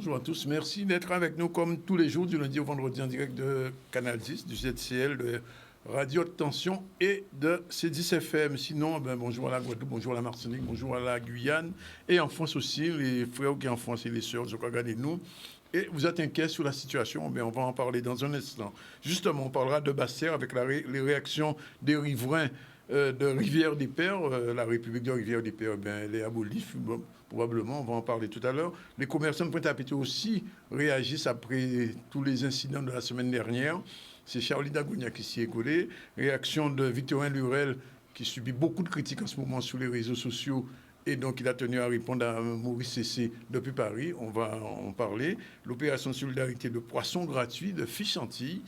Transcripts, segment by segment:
Bonjour à tous. Merci d'être avec nous comme tous les jours du lundi au vendredi en direct de Canal 10, du ZCL, de Radio Tension et de C10 FM. Sinon, bonjour à la Guadeloupe, bonjour à la Martinique, bonjour à la Guyane et en France aussi, les frères qui sont en France et les sœurs, regardez-nous. Et vous êtes inquiets sur la situation, mais on va en parler dans un instant. Justement, on parlera de Bas-Terre avec les réactions des riverains de Rivière-des-Pères. La République de Rivière-des-Pères, elle est abolie, probablement, on va en parler tout à l'heure. Les commerçants de Pointe-à-Pitre aussi réagissent après tous les incidents de la semaine dernière. C'est Charlie Dagounia qui s'y est collé. Réaction de Victorin Lurel, qui subit beaucoup de critiques en ce moment sur les réseaux sociaux. Et donc, il a tenu à répondre à Maurice Cessé depuis Paris. On va en parler. L'opération de solidarité de poissons gratuits, de fiches Antilles.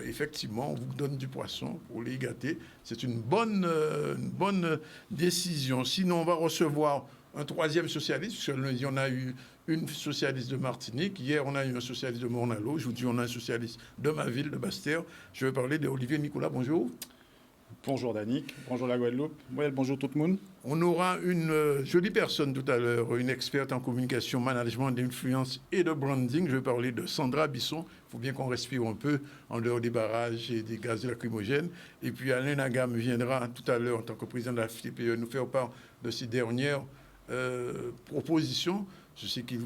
Effectivement, on vous donne du poisson pour les gâter. C'est une bonne décision. Sinon, on va recevoir un troisième socialiste. Parce que on a eu une socialiste de Martinique. Hier, on a eu un socialiste de Mornalo. Aujourd'hui, on a un socialiste de ma ville, de Bas-Terre. Je vais parler d'Olivier Nicolas. Bonjour. Bonjour Danick, bonjour la Guadeloupe, bonjour tout le monde. On aura une jolie personne tout à l'heure, une experte en communication, management, d'influence et de branding. Je vais parler de Sandra Bisson. Il faut bien qu'on respire un peu en dehors des barrages et des gaz lacrymogènes. Et puis Alain Nagam viendra tout à l'heure en tant que président de la FTPE nous faire part de ses dernières propositions. Je sais qu'il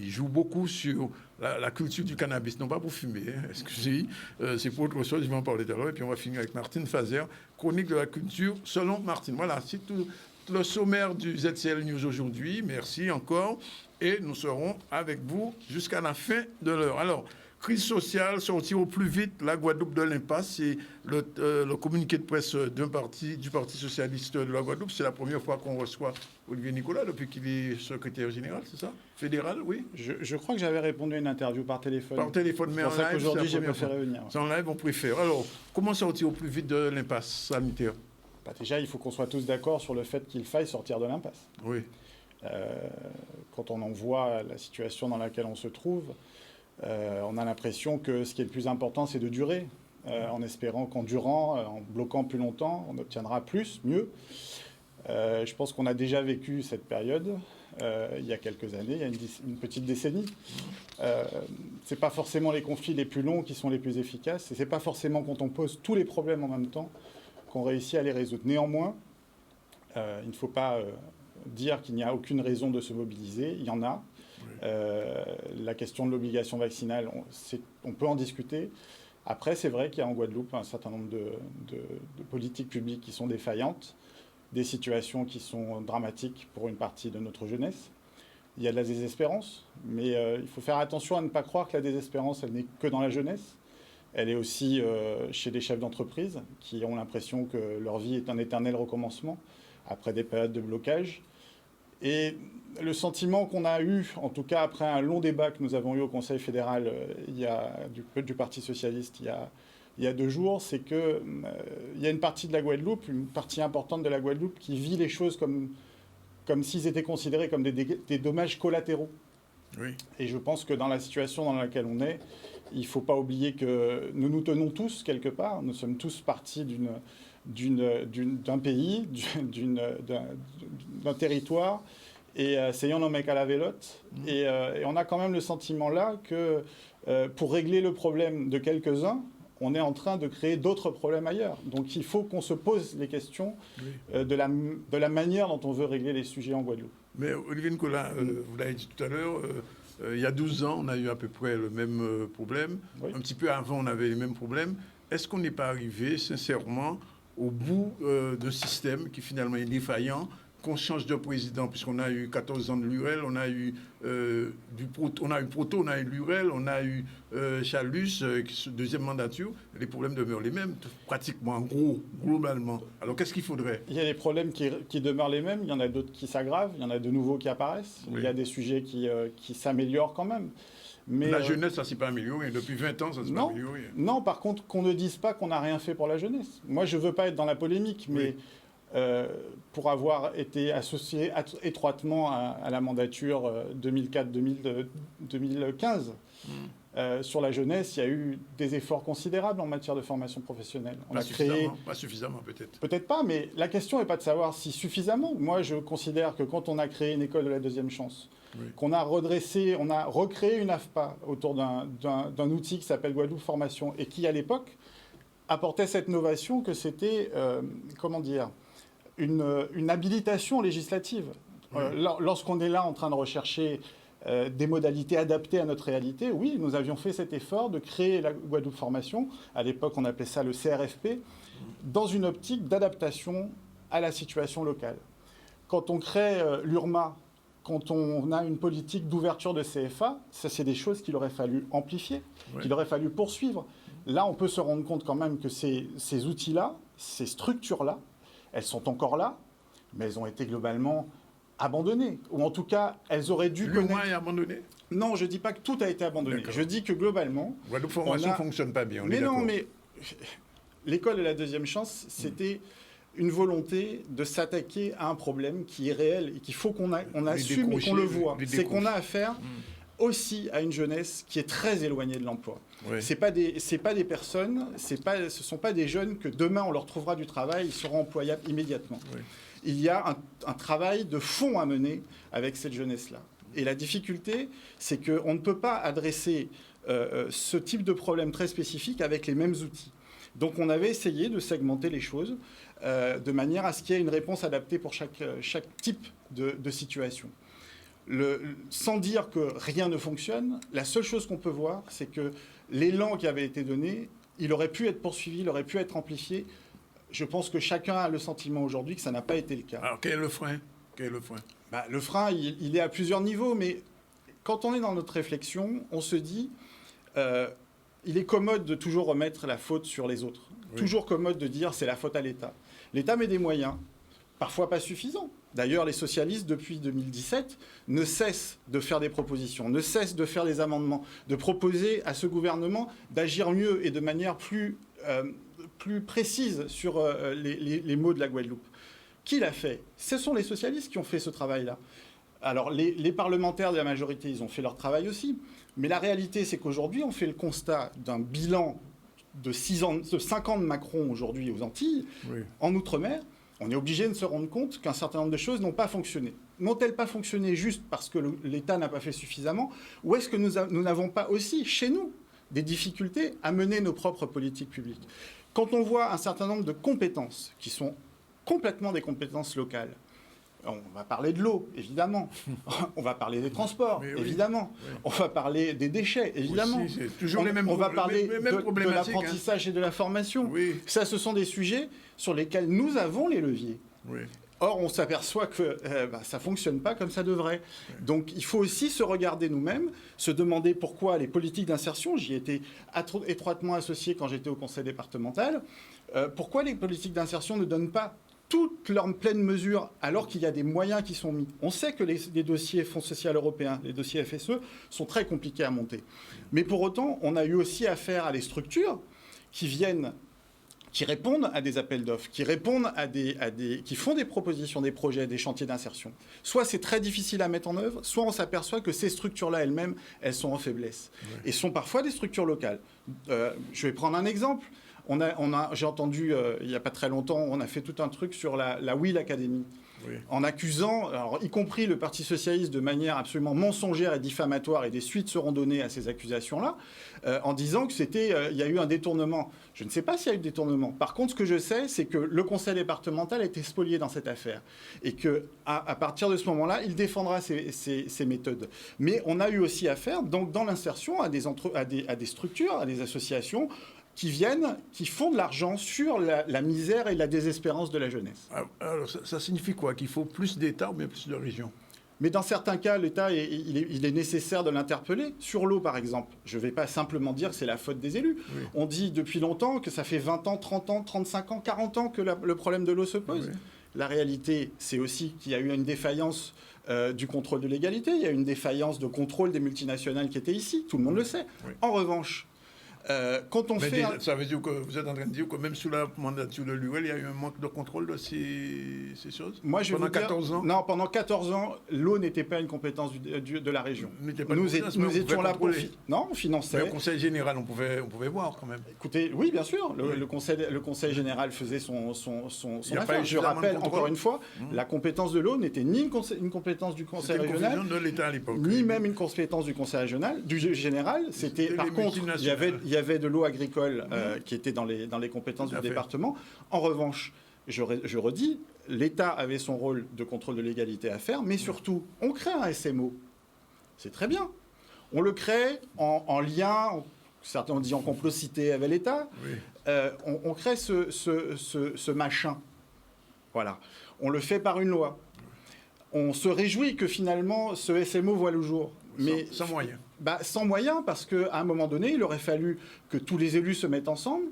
joue beaucoup sur la culture du cannabis, non pas pour fumer, excusez, c'est pour autre chose, je vais en parler tout à l'heure. Et puis on va finir avec Martine Fazer, chronique de la culture selon Martine. Voilà, c'est tout le sommaire du ZCL News aujourd'hui. Merci encore. Et nous serons avec vous jusqu'à la fin de l'heure. Alors, crise sociale, sortir au plus vite la Guadeloupe de l'impasse. C'est le communiqué de presse du Parti socialiste de la Guadeloupe. C'est la première fois qu'on reçoit Olivier Nicolas depuis qu'il est secrétaire général, c'est ça? Fédéral, oui. Je crois que j'avais répondu à une interview par téléphone. Par téléphone, mais en live, aujourd'hui, j'ai préféré venir. C'est en live, on préfère. Alors, comment sortir au plus vite de l'impasse sanitaire? Déjà, il faut qu'on soit tous d'accord sur le fait qu'il faille sortir de l'impasse. Oui. Quand on en voit la situation dans laquelle on se trouve, on a l'impression que ce qui est le plus important, c'est de durer, en espérant qu'en durant, en bloquant plus longtemps, on obtiendra plus, mieux. Je pense qu'on a déjà vécu cette période il y a quelques années, il y a une petite décennie. C'est pas forcément les conflits les plus longs qui sont les plus efficaces, et c'est pas forcément quand on pose tous les problèmes en même temps qu'on réussit à les résoudre. Néanmoins, il ne faut pas dire qu'il n'y a aucune raison de se mobiliser, il y en a. La question de l'obligation vaccinale, on peut en discuter. Après, c'est vrai qu'il y a en Guadeloupe un certain nombre de politiques publiques qui sont défaillantes, des situations qui sont dramatiques pour une partie de notre jeunesse. Il y a de la désespérance, mais il faut faire attention à ne pas croire que la désespérance, elle n'est que dans la jeunesse. Elle est aussi chez des chefs d'entreprise qui ont l'impression que leur vie est un éternel recommencement après des périodes de blocage. Et le sentiment qu'on a eu, en tout cas après un long débat que nous avons eu au Conseil fédéral du Parti socialiste il y a 2 jours, c'est qu'il y a une partie de la Guadeloupe, une partie importante de la Guadeloupe qui vit les choses comme s'ils étaient considérés comme des dommages collatéraux. Oui. Et je pense que dans la situation dans laquelle on est, il ne faut pas oublier que nous nous tenons tous quelque part. Nous sommes tous partis d'un pays, d'un territoire, et c'est yon mec à la vélote. Et on a quand même le sentiment là que pour régler le problème de quelques-uns, on est en train de créer d'autres problèmes ailleurs. Donc il faut qu'on se pose les questions de la manière dont on veut régler les sujets en Guadeloupe. Mais Olivier Nicolas, vous l'avez dit tout à l'heure, il y a 12 ans, on a eu à peu près le même problème. Oui. Un petit peu avant, on avait les mêmes problèmes. Est-ce qu'on n'est pas arrivé, sincèrement, au bout d'un système qui finalement est défaillant, qu'on change de président, puisqu'on a eu 14 ans de Lurel, on a eu Proto, on a eu Lurel, on a eu Chalus, deuxième mandature, les problèmes demeurent les mêmes, pratiquement, en gros, globalement. Alors qu'est-ce qu'il faudrait? Il y a des problèmes qui demeurent les mêmes, il y en a d'autres qui s'aggravent, il y en a de nouveaux qui apparaissent, oui. Il y a des sujets qui s'améliorent quand même. Mais la jeunesse, ça ne s'est pas amélioré. Depuis 20 ans, ça ne s'est pas amélioré. Non, par contre, qu'on ne dise pas qu'on n'a rien fait pour la jeunesse. Moi, je ne veux pas être dans la polémique, mais pour avoir été associé étroitement à la mandature 2004-2015, sur la jeunesse, il y a eu des efforts considérables en matière de formation professionnelle. Pas suffisamment peut-être. Peut-être pas, mais la question n'est pas de savoir si suffisamment. Moi, je considère que quand on a créé une école de la deuxième chance, qu'on a redressé, on a recréé une AFPA autour d'un outil qui s'appelle Guadeloupe Formation et qui, à l'époque, apportait cette novation que c'était, une habilitation législative. Lorsqu'on est là en train de rechercher des modalités adaptées à notre réalité, oui, nous avions fait cet effort de créer la Guadeloupe Formation. À l'époque, on appelait ça le CRFP, dans une optique d'adaptation à la situation locale. Quand on crée l'URMA, quand on a une politique d'ouverture de CFA, ça, c'est des choses qu'il aurait fallu amplifier, qu'il aurait fallu poursuivre. Là, on peut se rendre compte quand même que ces outils-là, ces structures-là, elles sont encore là, mais elles ont été globalement abandonnées. Ou en tout cas, elles auraient dû connaître... L'URMA est abandonné ? Non, je ne dis pas que tout a été abandonné. Je dis que globalement... Guadeloupe Formation ne fonctionne pas bien, on est d'accord. Mais l'école de la deuxième chance, c'était une volonté de s'attaquer à un problème qui est réel et qu'il faut qu'on assume et qu'on le voit. C'est qu'on a affaire aussi à une jeunesse qui est très éloignée de l'emploi. Oui. Ce sont pas des jeunes que demain on leur trouvera du travail, ils seront employables immédiatement. Oui. Il y a un travail de fond à mener avec cette jeunesse-là. Et la difficulté, c'est qu'on ne peut pas adresser ce type de problème très spécifique avec les mêmes outils. Donc on avait essayé de segmenter les choses de manière à ce qu'il y ait une réponse adaptée pour chaque type de situation. Sans dire que rien ne fonctionne, la seule chose qu'on peut voir, c'est que l'élan qui avait été donné, il aurait pu être poursuivi, il aurait pu être amplifié. Je pense que chacun a le sentiment aujourd'hui que ça n'a pas été le cas. Alors, quel est le frein ? Le frein, il est à plusieurs niveaux, mais quand on est dans notre réflexion, on se dit, il est commode de toujours remettre la faute sur les autres. Oui. Toujours commode de dire c'est la faute à l'État. L'État met des moyens, parfois pas suffisants. D'ailleurs, les socialistes, depuis 2017, ne cessent de faire des propositions, ne cessent de faire des amendements, de proposer à ce gouvernement d'agir mieux et de manière plus précise sur les maux de la Guadeloupe. Qui l'a fait ? Ce sont les socialistes qui ont fait ce travail-là. Alors, les parlementaires de la majorité, ils ont fait leur travail aussi. Mais la réalité, c'est qu'aujourd'hui, on fait le constat d'un bilan de 5 ans de Macron aujourd'hui aux Antilles, en Outre-mer. On est obligé de se rendre compte qu'un certain nombre de choses n'ont pas fonctionné. N'ont-elles pas fonctionné juste parce que l'État n'a pas fait suffisamment ? Ou est-ce que nous n'avons pas aussi, chez nous, des difficultés à mener nos propres politiques publiques ? Quand on voit un certain nombre de compétences qui sont complètement des compétences locales, on va parler de l'eau, évidemment. On va parler des transports, évidemment. Oui. On va parler des déchets, évidemment. Aussi, c'est toujours les mêmes on va parler de l'apprentissage et de la formation. Oui. Ça, ce sont des sujets sur lesquels nous avons les leviers. Oui. Or, on s'aperçoit que ça ne fonctionne pas comme ça devrait. Oui. Donc, il faut aussi se regarder nous-mêmes, se demander pourquoi les politiques d'insertion, j'y étais étroitement associé quand j'étais au conseil départemental, pourquoi les politiques d'insertion ne donnent pas toutes leurs pleines mesures, alors qu'il y a des moyens qui sont mis. On sait que les dossiers Fonds social européen, les dossiers FSE, sont très compliqués à monter. Mais pour autant, on a eu aussi affaire à des structures qui répondent à des appels d'offres, qui font des propositions, des projets, des chantiers d'insertion. Soit c'est très difficile à mettre en œuvre, soit on s'aperçoit que ces structures-là elles-mêmes, elles sont en faiblesse. Ouais. Et sont parfois des structures locales. Je vais prendre un exemple. J'ai entendu, il n'y a pas très longtemps, on a fait tout un truc sur la Will Academy, en accusant, alors, y compris le Parti socialiste, de manière absolument mensongère et diffamatoire, et des suites seront données à ces accusations-là, en disant que il y a eu un détournement. Je ne sais pas s'il y a eu détournement. Par contre, ce que je sais, c'est que le conseil départemental a été spolié dans cette affaire, et qu'à partir de ce moment-là, il défendra ces méthodes. Mais on a eu aussi affaire, donc, dans l'insertion, à des structures, à des associations, qui font de l'argent sur la misère et la désespérance de la jeunesse. Alors ça signifie quoi ? Qu'il faut plus d'État ou bien plus de régions ? Mais dans certains cas, l'État, il est nécessaire de l'interpeller. Sur l'eau, par exemple, je ne vais pas simplement dire que c'est la faute des élus. Oui. On dit depuis longtemps que ça fait 20 ans, 30 ans, 35 ans, 40 ans que le problème de l'eau se pose. Oui. La réalité, c'est aussi qu'il y a eu une défaillance du contrôle de l'égalité. Il y a eu une défaillance de contrôle des multinationales qui étaient ici. Tout le monde le sait. Oui. En revanche, Quand on fait... Ça veut dire que vous êtes en train de dire que même sous la mandature de l'UL, il y a eu un manque de contrôle de ces choses. Moi, pendant 14 ans. Non, pendant 14 ans, l'eau n'était pas une compétence de la région. Nous étions là pour... Non, on finançait. Mais au Conseil général, on pouvait voir quand même. Écoutez, oui, bien sûr. Le Conseil général faisait son affaire. Je rappelle encore une fois, la compétence de l'eau n'était ni une compétence du Conseil régional, de l'État à l'époque, ni même une compétence du Conseil régional, du général. C'était par contre, il y avait de l'eau agricole qui était dans les compétences du département. En revanche, je redis, l'État avait son rôle de contrôle de légalité à faire, mais surtout, on crée un SMO. C'est très bien. On le crée en lien, certains ont dit en complicité avec l'État. Oui. On crée ce machin. Voilà. On le fait par une loi. On se réjouit que finalement ce SMO voit le jour. Mais sans moyens. Sans moyens, parce qu'à un moment donné, il aurait fallu que tous les élus se mettent ensemble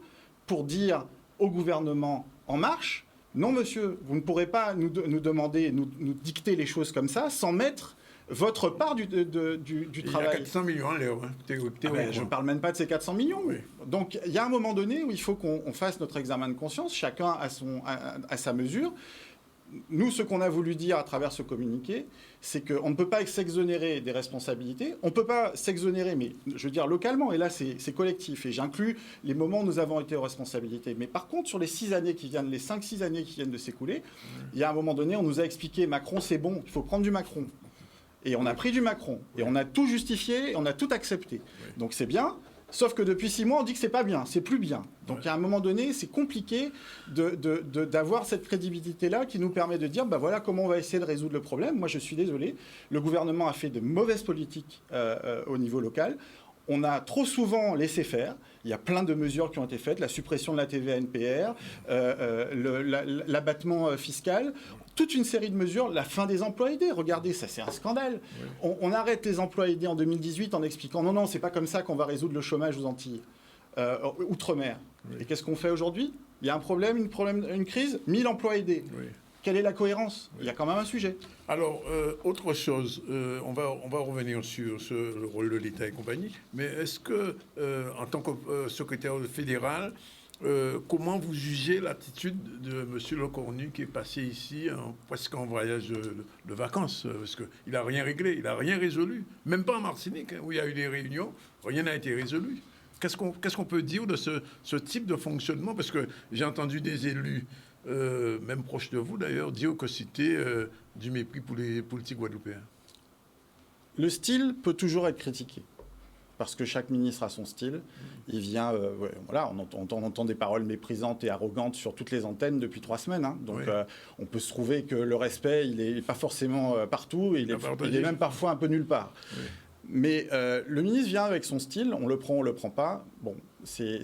pour dire au gouvernement En Marche, non monsieur, vous ne pourrez pas nous demander, nous dicter les choses comme ça sans mettre votre part du travail. Il y a 400 millions en l'air. Je ne parle même pas de ces 400 millions. Oui. Donc il y a un moment donné où il faut qu'on fasse notre examen de conscience, chacun à sa mesure. Nous, ce qu'on a voulu dire à travers ce communiqué, c'est qu'on ne peut pas s'exonérer des responsabilités. On ne peut pas s'exonérer, mais je veux dire localement, et là c'est collectif, et j'inclus les moments où nous avons été aux responsabilités. Mais par contre, sur les 5-6 années qui viennent de s'écouler, il y a un moment donné, on nous a expliqué Macron c'est bon, il faut prendre du Macron. Et on a pris du Macron, et on a tout justifié, et on a tout accepté. Donc c'est bien. Sauf que depuis 6 mois, on dit que c'est pas bien, c'est plus bien. Donc à un moment donné, c'est compliqué d'avoir cette crédibilité-là qui nous permet de dire, voilà comment on va essayer de résoudre le problème. Moi, je suis désolé, le gouvernement a fait de mauvaises politiques au niveau local. On a trop souvent laissé faire. Il y a plein de mesures qui ont été faites, la suppression de la TVA NPR, l'abattement fiscal, toute une série de mesures, la fin des emplois aidés. Regardez, ça c'est un scandale. Oui. On arrête les emplois aidés en 2018 en expliquant non, c'est pas comme ça qu'on va résoudre le chômage aux Antilles, outre-mer. Oui. Et qu'est-ce qu'on fait aujourd'hui? Il y a un problème, une crise, 1000 emplois aidés. Oui. Quelle est la cohérence? Il y a quand même un sujet. Alors, autre chose, on va revenir sur le rôle de l'État et compagnie, mais est-ce que, en tant que secrétaire fédéral, comment vous jugez l'attitude de M. Lecornu qui est passé ici presque en voyage de vacances? Parce qu'il n'a rien réglé, il n'a rien résolu. Même pas en Martinique, où il y a eu des réunions, rien n'a été résolu. Qu'est-ce qu'on peut dire de ce type de fonctionnement? Parce que j'ai entendu des élus, même proches de vous d'ailleurs, dire que c'était du mépris pour les politiques guadeloupéens. Le style peut toujours être critiqué. Parce que chaque ministre a son style. Il vient, on entend des paroles méprisantes et arrogantes sur toutes les antennes depuis 3 semaines. Hein. Donc, on peut se trouver que le respect, il n'est pas forcément partout. Il est même parfois un peu nulle part. Oui. Mais le ministre vient avec son style. On le prend, on le prend pas. Bon, c'est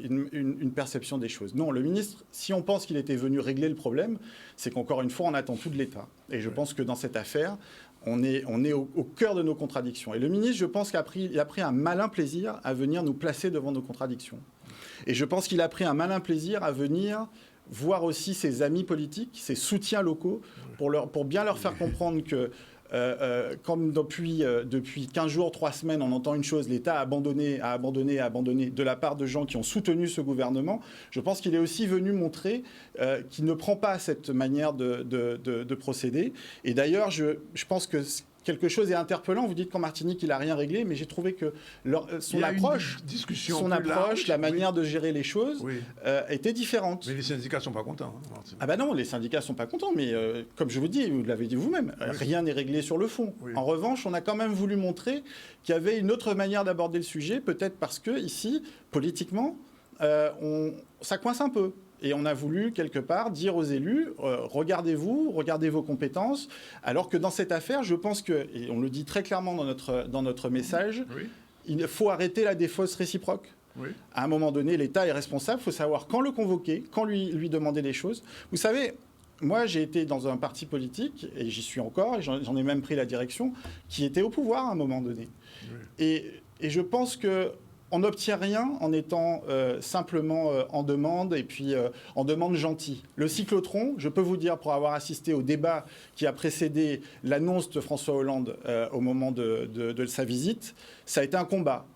une perception des choses. Non, le ministre, si on pense qu'il était venu régler le problème, c'est qu'encore une fois, on attend tout de l'État. Et je pense que dans cette affaire, on est au cœur de nos contradictions. Et le ministre, je pense qu'il a pris un malin plaisir à venir nous placer devant nos contradictions. Et je pense qu'il a pris un malin plaisir à venir voir aussi ses amis politiques, ses soutiens locaux, pour bien leur faire comprendre que comme depuis 15 jours, 3 semaines, on entend une chose, l'État a abandonné de la part de gens qui ont soutenu ce gouvernement. Je pense qu'il est aussi venu montrer qu'il ne prend pas cette manière de procéder. Et d'ailleurs, je pense que quelque chose est interpellant. Vous dites qu'en Martinique, il n'a rien réglé, mais j'ai trouvé que son approche, la manière de gérer les choses était différente. Mais les syndicats ne sont pas contents. Hein, ah ben non, les syndicats ne sont pas contents, mais comme je vous dis, vous l'avez dit vous-même, rien n'est réglé sur le fond. Oui. En revanche, on a quand même voulu montrer qu'il y avait une autre manière d'aborder le sujet, peut-être parce que ici, politiquement, ça coince un peu. Et on a voulu, quelque part, dire aux élus, regardez vos compétences, alors que dans cette affaire, je pense que, et on le dit très clairement dans notre message, il faut arrêter la défausse réciproque. Oui. À un moment donné, l'État est responsable, il faut savoir quand le convoquer, quand lui demander des choses. Vous savez, moi, j'ai été dans un parti politique, et j'y suis encore, et j'en ai même pris la direction, qui était au pouvoir à un moment donné. Oui. Et je pense que on n'obtient rien en étant simplement en demande et puis en demande gentille. Le cyclotron, je peux vous dire, pour avoir assisté au débat qui a précédé l'annonce de François Hollande au moment de sa visite, ça a été un combat.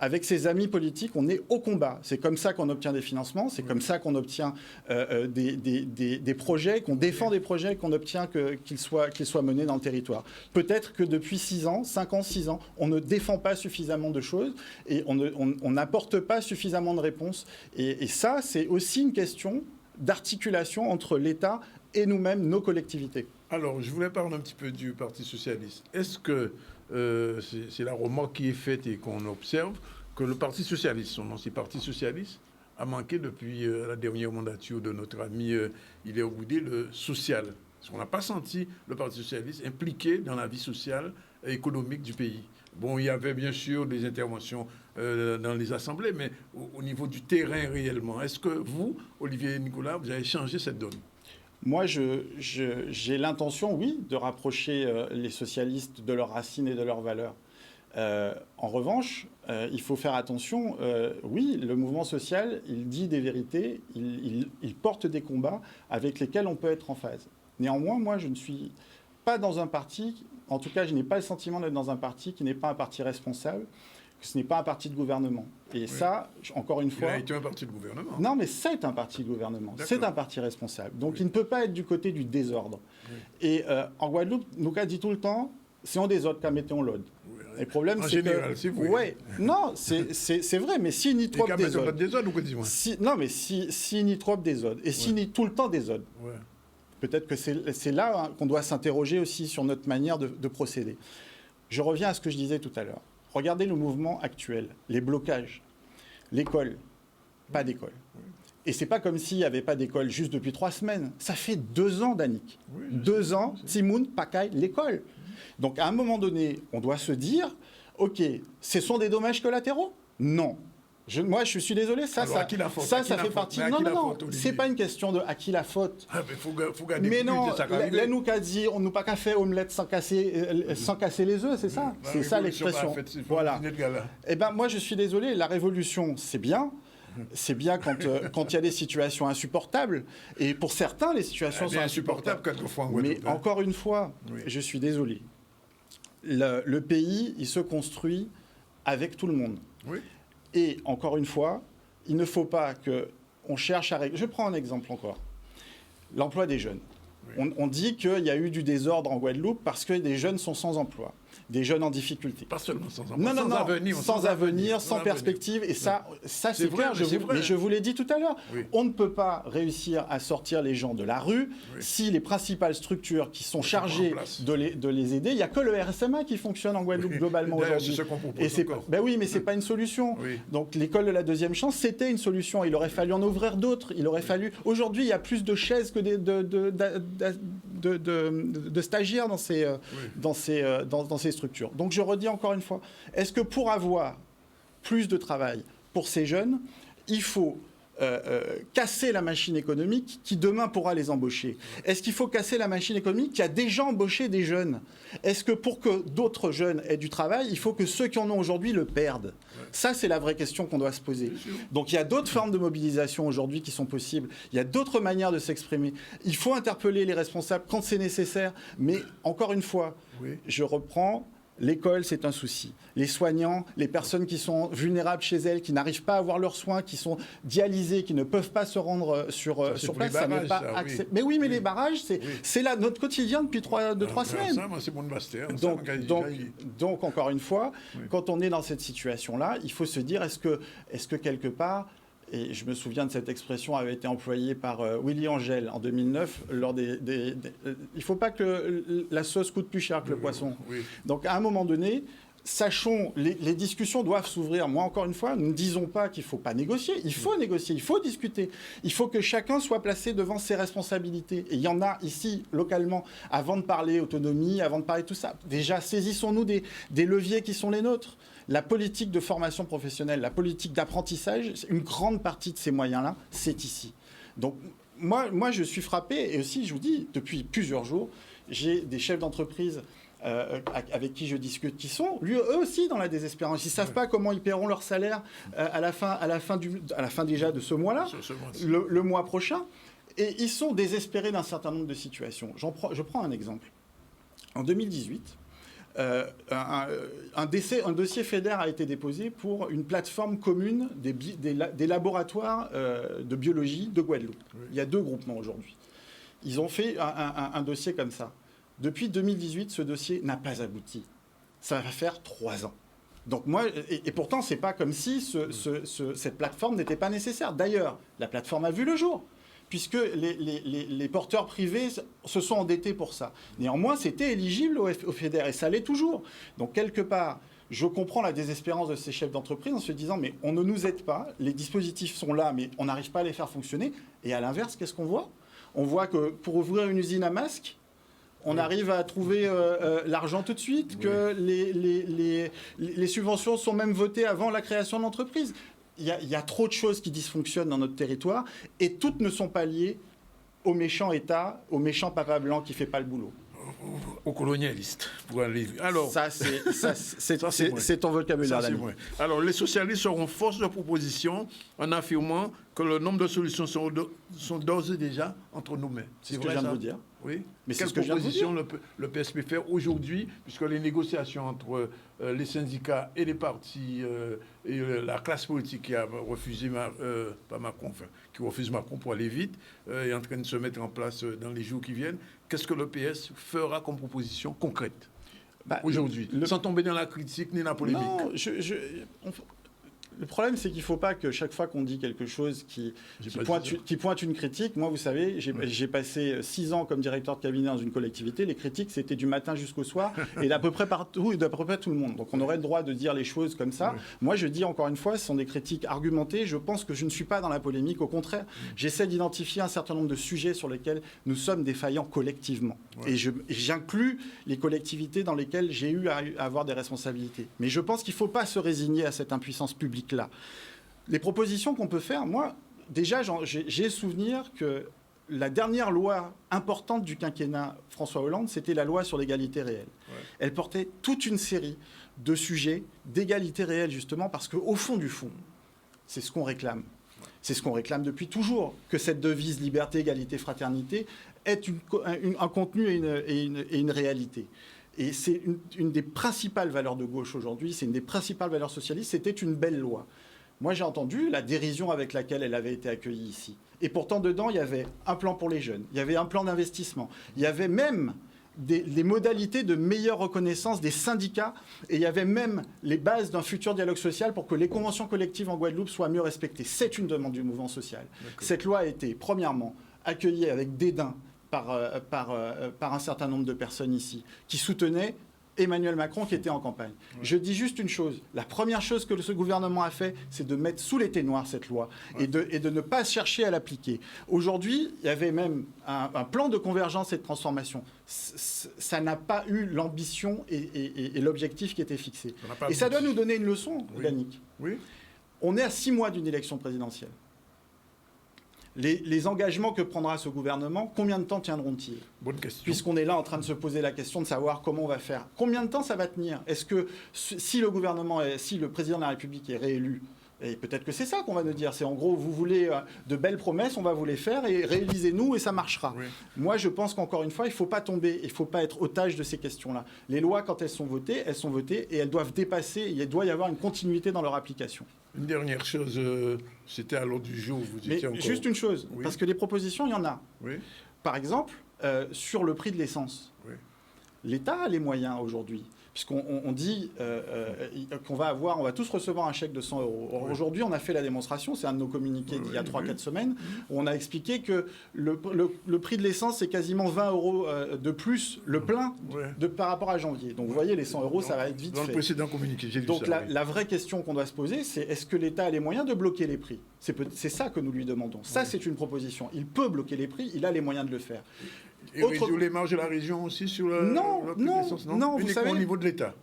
avec ses amis politiques, on est au combat. C'est comme ça qu'on obtient des financements, c'est comme ça qu'on obtient des projets, qu'on défend des projets, qu'on obtient qu'ils soient menés dans le territoire. Peut-être que depuis 6 ans, 5 ans, 6 ans, on ne défend pas suffisamment de choses et on n'apporte pas suffisamment de réponses. Et ça, c'est aussi une question d'articulation entre l'État et nous-mêmes, nos collectivités. Alors, je voulais parler un petit peu du Parti socialiste. Est-ce que c'est la remarque qui est faite et qu'on observe que le Parti socialiste, son ancien Parti socialiste, a manqué depuis la dernière mandature de notre ami Hilaire Boudet le social. Parce qu'on n'a pas senti le Parti socialiste impliqué dans la vie sociale et économique du pays. Bon, il y avait bien sûr des interventions dans les assemblées, mais au niveau du terrain réellement, est-ce que vous, Olivier Nicolas, vous avez changé cette donne ? Moi, j'ai l'intention, oui, de rapprocher les socialistes de leurs racines et de leurs valeurs. En revanche, il faut faire attention. Oui, le mouvement social, il dit des vérités, il porte des combats avec lesquels on peut être en phase. Néanmoins, moi, je ne suis pas dans un parti, en tout cas, je n'ai pas le sentiment d'être dans un parti qui n'est pas un parti responsable, que ce n'est pas un parti de gouvernement. Et oui. Ça, encore une fois... Il a été un parti de gouvernement. Non, mais c'est un parti de gouvernement. C'est un parti responsable. Donc, il ne peut pas être du côté du désordre. Oui. Et en Guadeloupe, nous a dit tout le temps, si on désordre, qu'à mettre on l'aude. Le problème, c'est général, c'est vrai. Ouais, non, c'est vrai, mais si ni trop désordre... Non, mais si ni trop désordre, et si ni tout le temps désordre, peut-être que c'est là qu'on doit s'interroger aussi sur notre manière de procéder. Je reviens à ce que je disais tout à l'heure. Regardez le mouvement actuel, les blocages, l'école, pas d'école. Oui. Et c'est pas comme s'il n'y avait pas d'école juste depuis 3 semaines. Ça fait 2 ans, Danick. Oui, 2 ans, Timoun, Pakaï, l'école. Donc à un moment donné, on doit se dire, OK, ce sont des dommages collatéraux ? Non. Moi, je suis désolé, ça fait partie... Non, c'est pas une question de à qui la faute. Ah, mais faut garder mais non, là, nous qu'a dit, on nous pas qu'à faire omelette sans casser les œufs, c'est ça. C'est ça l'expression. Voilà. Eh ben, moi, je suis désolé, la révolution, c'est bien. C'est bien quand il y a des situations insupportables. Et pour certains, les situations sont insupportables. Mais encore une fois, je suis désolé. Le pays, il se construit avec tout le monde. Oui. Et encore une fois, il ne faut pas qu'on cherche à régler. Je prends un exemple encore. L'emploi des jeunes. Oui. On dit qu'il y a eu du désordre en Guadeloupe parce que des jeunes sont sans emploi, des jeunes en difficulté. Pas seulement sans emploi, sans avenir, sans perspective. Et ça c'est clair, mais je vous l'ai dit tout à l'heure. Oui. On ne peut pas réussir à sortir les gens de la rue si les principales structures qui sont chargées de les aider, il n'y a que le RSMA qui fonctionne en Guadeloupe globalement aujourd'hui. Ben oui, mais ce n'est pas une solution. Oui. Donc l'école de la deuxième chance, c'était une solution. Il aurait fallu en ouvrir d'autres. Il aurait fallu... Aujourd'hui, il y a plus de chaises que de stagiaires dans ces structures. Donc je redis encore une fois, est-ce que pour avoir plus de travail pour ces jeunes, il faut casser la machine économique qui demain pourra les embaucher? Est-ce qu'il faut casser la machine économique qui a déjà embauché des jeunes? Est-ce que pour que d'autres jeunes aient du travail, il faut que ceux qui en ont aujourd'hui le perdent? Ça, c'est la vraie question qu'on doit se poser. Donc il y a d'autres formes de mobilisation aujourd'hui qui sont possibles. Il y a d'autres manières de s'exprimer. Il faut interpeller les responsables quand c'est nécessaire. Mais encore une fois, je reprends... L'école, c'est un souci. Les soignants, les personnes qui sont vulnérables chez elles, qui n'arrivent pas à avoir leurs soins, qui sont dialysées, qui ne peuvent pas se rendre sur place, ça n'est pas accès. Mais oui, mais les barrages, c'est là notre quotidien depuis 3 semaines. Ça, moi, c'est mon master. Donc, encore une fois, quand on est dans cette situation-là, il faut se dire, est-ce que quelque part... Et je me souviens de cette expression avait été employée par Willy Angel en 2009 lors il ne faut pas que la sauce coûte plus cher que le poisson. Oui. Donc à un moment donné, sachons, les discussions doivent s'ouvrir. Moi, encore une fois, nous ne disons pas qu'il ne faut pas négocier. Il faut négocier, il faut discuter. Il faut que chacun soit placé devant ses responsabilités. Et il y en a ici, localement, avant de parler autonomie, avant de parler tout ça. Déjà, saisissons-nous des leviers qui sont les nôtres. La politique de formation professionnelle, la politique d'apprentissage, une grande partie de ces moyens-là, c'est ici. Donc, moi, je suis frappé. Et aussi, je vous dis, depuis plusieurs jours, j'ai des chefs d'entreprise avec qui je discute, qui sont eux aussi dans la désespérance. Ils ne savent pas comment ils paieront leur salaire à la fin déjà de ce mois-là, le mois prochain. Et ils sont désespérés d'un certain nombre de situations. Je prends un exemple. En 2018, un dossier FEDER a été déposé pour une plateforme commune des laboratoires de biologie de Guadeloupe. Oui. Il y a 2 groupements aujourd'hui. Ils ont fait un dossier comme ça. Depuis 2018, ce dossier n'a pas abouti. Ça va faire 3 ans. Donc moi, et pourtant, c'est pas comme si cette plateforme n'était pas nécessaire. D'ailleurs, la plateforme a vu le jour, puisque les porteurs privés se sont endettés pour ça. Néanmoins, c'était éligible au FEDER, et ça l'est toujours. Donc quelque part, je comprends la désespérance de ces chefs d'entreprise en se disant, mais on ne nous aide pas, les dispositifs sont là, mais on n'arrive pas à les faire fonctionner. Et à l'inverse, qu'est-ce qu'on voit ? On voit que pour ouvrir une usine à masques, on arrive à trouver l'argent tout de suite, que les subventions sont même votées avant la création de l'entreprise. Il y a trop de choses qui dysfonctionnent dans notre territoire et toutes ne sont pas liées au méchant État, au méchant papa blanc qui ne fait pas le boulot. Aux colonialistes. Alors, c'est ton vocabulaire. Alors, les socialistes seront force de proposition en affirmant que le nombre de solutions sont d'ores et déjà entre nos mains. C'est ce que je viens de vous dire. Oui. Mais quelle proposition le PSP fait aujourd'hui, puisque les négociations entre les syndicats et les partis et la classe politique qui a refusé qui refuse Macron pour aller vite, est en train de se mettre en place dans les jours qui viennent. Qu'est-ce que le PS fera comme proposition concrète aujourd'hui, sans tomber dans la critique ni la polémique? Non, le problème, c'est qu'il ne faut pas que chaque fois qu'on dit quelque chose qui pointe une critique, moi, vous savez, j'ai passé 6 ans comme directeur de cabinet dans une collectivité, les critiques, c'était du matin jusqu'au soir, et d'à peu près partout, et d'à peu près tout le monde. Donc on aurait le droit de dire les choses comme ça. Moi, je dis encore une fois, ce sont des critiques argumentées, je pense que je ne suis pas dans la polémique, au contraire, j'essaie d'identifier un certain nombre de sujets sur lesquels nous sommes défaillants collectivement. Et j'inclus les collectivités dans lesquelles j'ai eu à avoir des responsabilités. Mais je pense qu'il ne faut pas se résigner à cette impuissance publique là. Les propositions qu'on peut faire, moi, déjà, j'ai souvenir que la dernière loi importante du quinquennat François Hollande, c'était la loi sur l'égalité réelle. Elle portait toute une série de sujets d'égalité réelle, justement, parce qu'au fond du fond, c'est ce qu'on réclame. C'est ce qu'on réclame depuis toujours, que cette devise liberté, égalité, fraternité ait un contenu et une réalité. Et c'est une des principales valeurs de gauche aujourd'hui, c'est une des principales valeurs socialistes, c'était une belle loi. Moi, j'ai entendu la dérision avec laquelle elle avait été accueillie ici. Et pourtant, dedans, il y avait un plan pour les jeunes, il y avait un plan d'investissement, il y avait même des modalités de meilleure reconnaissance des syndicats, et il y avait même les bases d'un futur dialogue social pour que les conventions collectives en Guadeloupe soient mieux respectées. C'est une demande du mouvement social. Cette loi a été, premièrement, accueillie avec dédain par un certain nombre de personnes ici, qui soutenaient Emmanuel Macron qui était en campagne. Je dis juste une chose, la première chose que ce gouvernement a fait, c'est de mettre sous l'éteignoir cette loi et de ne pas chercher à l'appliquer. Aujourd'hui, il y avait même un plan de convergence et de transformation. Ça n'a pas eu l'ambition et l'objectif qui était fixé. Et ça doit nous donner une leçon, Yannick. Oui. On est à 6 mois d'une élection présidentielle. Les engagements que prendra ce gouvernement, combien de temps tiendront-ils ? Bonne question. Puisqu'on est là en train de se poser la question de savoir comment on va faire. Combien de temps ça va tenir ? Est-ce que si le président de la République est réélu, et peut-être que c'est ça qu'on va nous dire, c'est en gros, vous voulez de belles promesses, on va vous les faire, et réalisez-nous, et ça marchera. Oui. Moi, je pense qu'encore une fois, il ne faut pas tomber, il ne faut pas être otage de ces questions-là. Les lois, quand elles sont votées, et elles doivent dépasser, il doit y avoir une continuité dans leur application. Une dernière chose, c'était à l'ordre du jour, vous étiez encore... Juste une chose, parce que les propositions, il y en a. Oui. Par exemple, sur le prix de l'essence. Oui. L'État a les moyens aujourd'hui, puisqu'on dit qu'on va tous recevoir un chèque de 100 €. Or, aujourd'hui, on a fait la démonstration, c'est un de nos communiqués d'il y a 3-4 semaines, où on a expliqué que le prix de l'essence, c'est quasiment 20 € de plus, le plein, par rapport à janvier. Donc, vous voyez, les 100 €, ça va être vite fait. Dans le précédent communiqué, j'ai vu donc, ça. la vraie question qu'on doit se poser, c'est est-ce que l'État a les moyens de bloquer les prix ? C'est ça que nous lui demandons. Ça, c'est une proposition. Il peut bloquer les prix, il a les moyens de le faire. Et réduire les marges de la région aussi sur le prix de l'essence, non, vous savez, au niveau de l'État.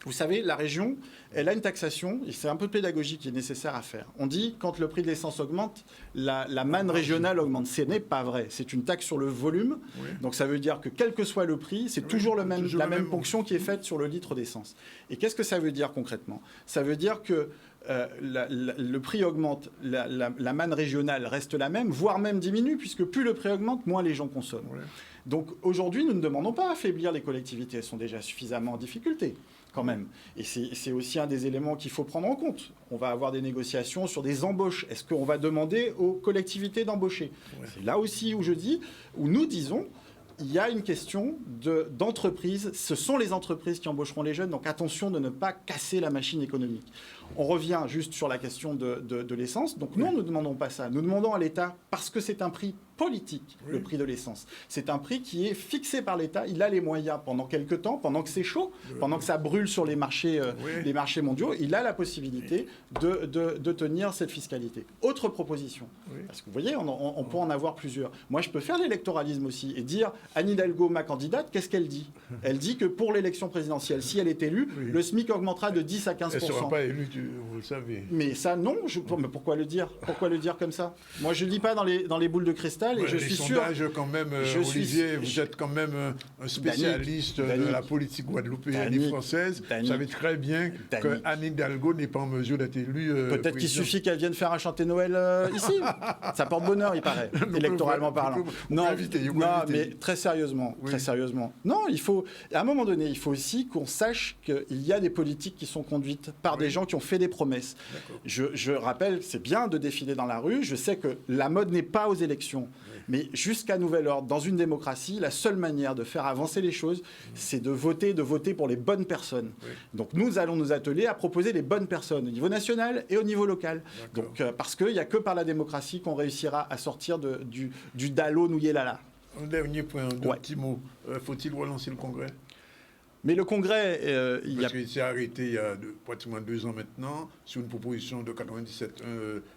Vous savez, la région, elle a une taxation, et c'est un peu de pédagogie qui est nécessaire à faire. On dit, quand le prix de l'essence augmente, la manne régionale augmente. Ce n'est pas vrai. C'est une taxe sur le volume. Oui. Donc ça veut dire que quel que soit le prix, c'est toujours la même ponction qui est faite sur le litre d'essence. Et qu'est-ce que ça veut dire concrètement? Ça veut dire que le prix augmente, la manne régionale reste la même, voire même diminue, puisque plus le prix augmente, moins les gens consomment. Oui. Donc aujourd'hui, nous ne demandons pas à affaiblir les collectivités. Elles sont déjà suffisamment en difficulté, quand même. Et c'est aussi un des éléments qu'il faut prendre en compte. On va avoir des négociations sur des embauches. Est-ce qu'on va demander aux collectivités d'embaucher? Ouais. C'est là aussi où nous disons, il y a une question d'entreprise. Ce sont les entreprises qui embaucheront les jeunes. Donc attention de ne pas casser la machine économique. On revient juste sur la question de l'essence. Donc nous, ne demandons pas ça. Nous demandons à l'État, parce que c'est un prix politique, le prix de l'essence. C'est un prix qui est fixé par l'État. Il a les moyens pendant quelques temps, pendant que c'est chaud, pendant que ça brûle sur les marchés mondiaux, il a la possibilité de tenir cette fiscalité. Autre proposition, parce que vous voyez, on peut en avoir plusieurs. Moi, je peux faire l'électoralisme aussi et dire, Anne Hidalgo, ma candidate, qu'est-ce qu'elle dit? Elle dit que pour l'élection présidentielle, si elle est élue, le SMIC augmentera de 10 à 15%. Elle ne sera pas élue, vous le savez. Mais ça, non. Mais pourquoi le dire? Pourquoi le dire comme ça? Moi, je ne lis pas dans les boules de cristal. Et je suis sûr. Quand même, Olivier, vous êtes quand même un spécialiste de la politique guadeloupéenne et française. Vous savez très bien qu'Anne Hidalgo n'est pas en mesure d'être élue. Peut-être qu'il suffit qu'elle vienne faire un chanter Noël ici. Ça porte bonheur, il paraît, électoralement parlant. Non, mais très sérieusement, Non, il faut, à un moment donné, il faut aussi qu'on sache qu'il y a des politiques qui sont conduites par des gens qui ont fait des promesses. Je rappelle, c'est bien de défiler dans la rue. Je sais que la mode n'est pas aux élections. Mais jusqu'à nouvel ordre, dans une démocratie, la seule manière de faire avancer les choses, c'est de voter pour les bonnes personnes. Donc nous allons nous atteler à proposer les bonnes personnes au niveau national et au niveau local. Donc, parce qu'il n'y a que par la démocratie qu'on réussira à sortir du Dallot nouillé-lala. Un dernier point, un petit mot. Faut-il relancer le Congrès? Mais le Congrès... Parce qu'il s'est arrêté il y a pratiquement 2 ans maintenant, sur une proposition de 97,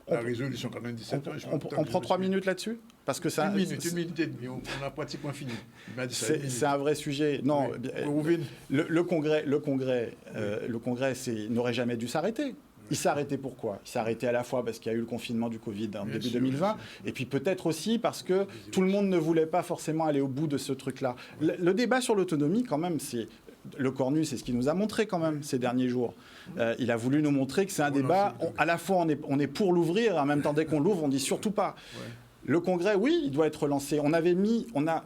la résolution 97. On prend 3 minutes là-dessus? Parce que ça, une minute et demie, on a pratiquement fini. C'est un vrai sujet. Non, le Congrès n'aurait jamais dû s'arrêter. Il s'est arrêté pourquoi? Il s'est arrêté à la fois parce qu'il y a eu le confinement du Covid en début 2020, et puis peut-être aussi parce que tout le monde ne voulait pas forcément aller au bout de ce truc-là. Le débat sur l'autonomie, quand même, c'est... Le Cornu, c'est ce qu'il nous a montré quand même ces derniers jours. Il a voulu nous montrer que c'est un débat, à la fois on est pour l'ouvrir, et en même temps dès qu'on l'ouvre, on dit surtout pas. Le Congrès, oui, il doit être relancé.